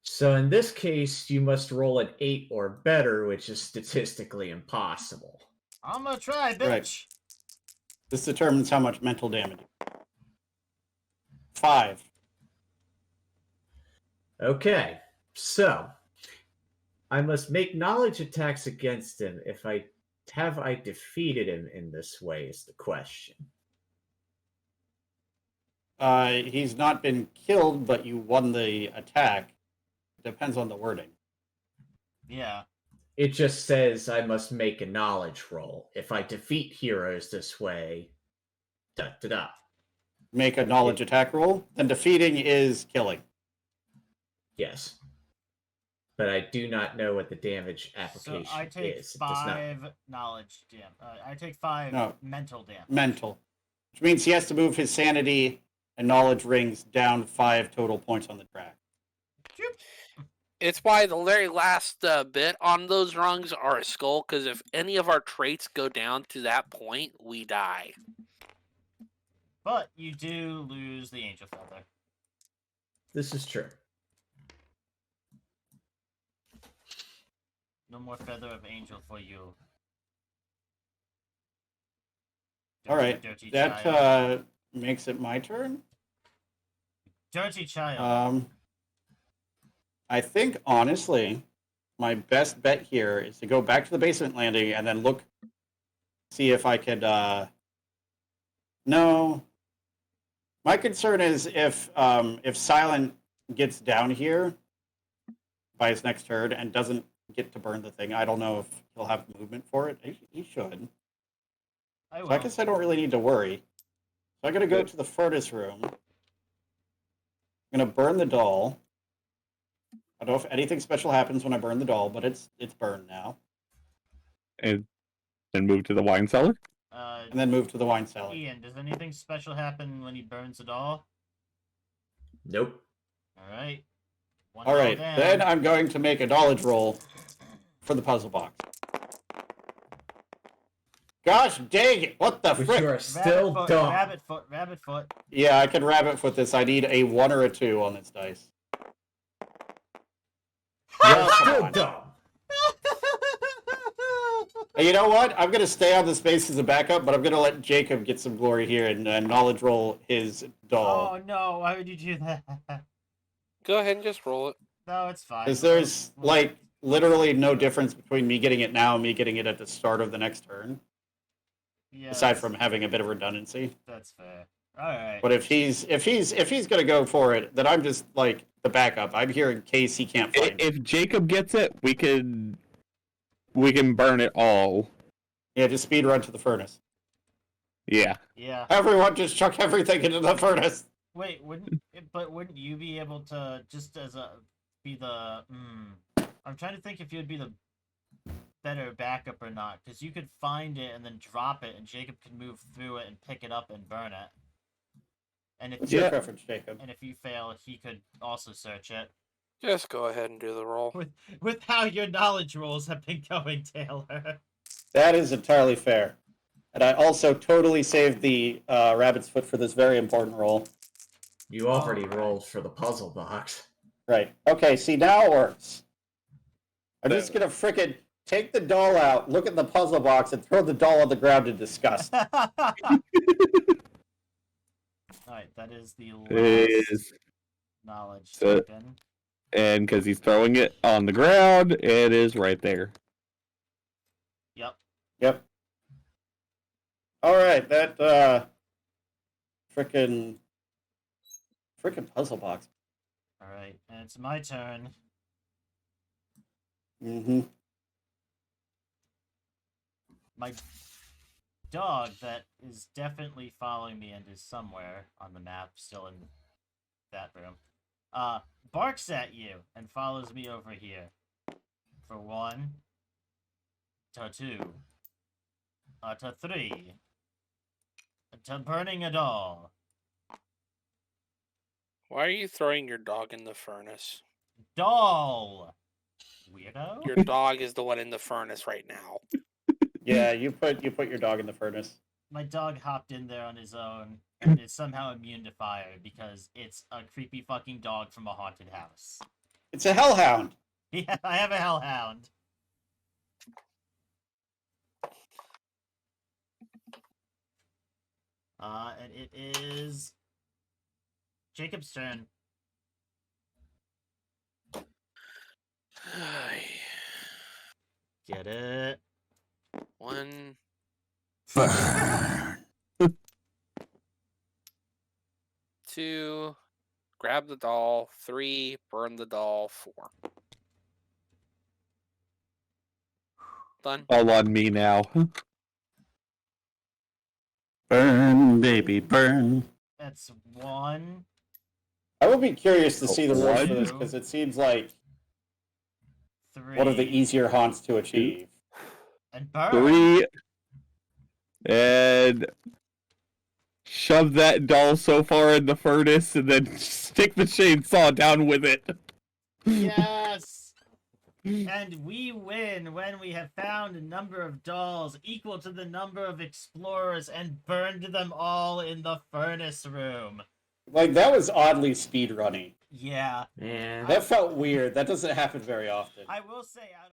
So in this case, you must roll an 8 or better, which is statistically impossible. I'm gonna try, bitch. Right. This determines how much mental damage. 5. Okay, so I must make knowledge attacks against him if I defeated him in this way is the question. He's not been killed, but you won the attack. Depends on the wording. Yeah. It just says I must make a knowledge roll. If I defeat heroes this way, da-da-da. Make a knowledge attack roll. Then defeating is killing. Yes. But I do not know what the damage application So I take is. It does not. 5 knowledge damage. I take 5 No. mental damage. Mental. Which means he has to move his sanity and knowledge rings down 5 total points on the track. It's why the very last bit on those rungs are a skull, because if any of our traits go down to that point, we die. But you do lose the angel feather. This is true. No more feather of angel for you. All right. Dirty That child. makes it my turn. Dirty child. I think, honestly, my best bet here is to go back to the basement landing and then look, see if I could, no. My concern is if Silent gets down here by his next turn and doesn't get to burn the thing, I don't know if he'll have movement for it. He should. I will. So I guess I don't really need to worry. So I'm going to go to the furnace room. I'm going to burn the doll. I don't know if anything special happens when I burn the doll, but it's burned now. And then move to the wine cellar. And then move to the wine cellar. Ian, does anything special happen when he burns it all? Nope. Alright. All right, then I'm going to make a knowledge roll for the puzzle box. Gosh dang it, what the Which frick? you are still dumb. Rabbit foot. Yeah, I can rabbit foot this. I need a 1 or a 2 on this dice. You're Come still on. dumb. Hey, you know what? I'm going to stay on the space as a backup, but I'm going to let Jacob get some glory here and knowledge roll his doll. Oh no, why would you do that? Go ahead and just roll it. No, it's fine. Because there's, like, literally no difference between me getting it now and me getting it at the start of the next turn. Yeah, Aside from having a bit of redundancy. that's fair. Alright. But if he's gonna go for it, then I'm just like the backup. I'm here in case he can't find it. If Jacob gets it, we can burn it all. Yeah, just speed run to the furnace. Yeah. Yeah. Everyone just chuck everything into the furnace. Wait, wouldn't you be able to just be the I'm trying to think if you'd be the better backup or not, because you could find it and then drop it, and Jacob could move through it and pick it up and burn it. And if What's your preference, Jacob? and if you fail, he could also search it. Just go ahead and do the roll. With how your knowledge rolls have been going, Taylor. That is entirely fair. And I also totally saved the rabbit's foot for this very important roll. You already rolled for the puzzle box. Right. Okay, see, now it works. I'm just gonna frickin' take the doll out, look at the puzzle box, and throw the doll on the ground in disgust. Alright, that is the last Is knowledge So- token. and because he's throwing it on the ground, it is right there. Yep. Yep. Alright, that frickin' puzzle box. Alright, and it's my turn. Mm-hmm. My dog that is definitely following me and is somewhere on the map, still in that room, barks at you and follows me over here. for 1, to 2, to 3, to burning a doll. Why are you throwing your dog in the furnace? Doll! Weirdo? Your dog is the one in the furnace right now. Yeah, you put your dog in the furnace. My dog hopped in there on his own and is somehow immune to fire because it's a creepy fucking dog from a haunted house. It's a hellhound. Yeah, I have a hellhound. And it is Jacob's turn. Get it? 1, Burn. 2, grab the doll. 3, burn the doll. 4. Done. All on me now. Burn, baby, burn. That's 1. I would be curious to see the rules for One. this because it seems like 3. one of the easier haunts to achieve. And burn. 3. And shove that doll so far in the furnace and then stick the chainsaw down with it. Yes! And we win when we have found a number of dolls equal to the number of explorers and burned them all in the furnace room. Like, that was oddly speedrunning. Yeah. Man. That felt weird. That doesn't happen very often. I will say,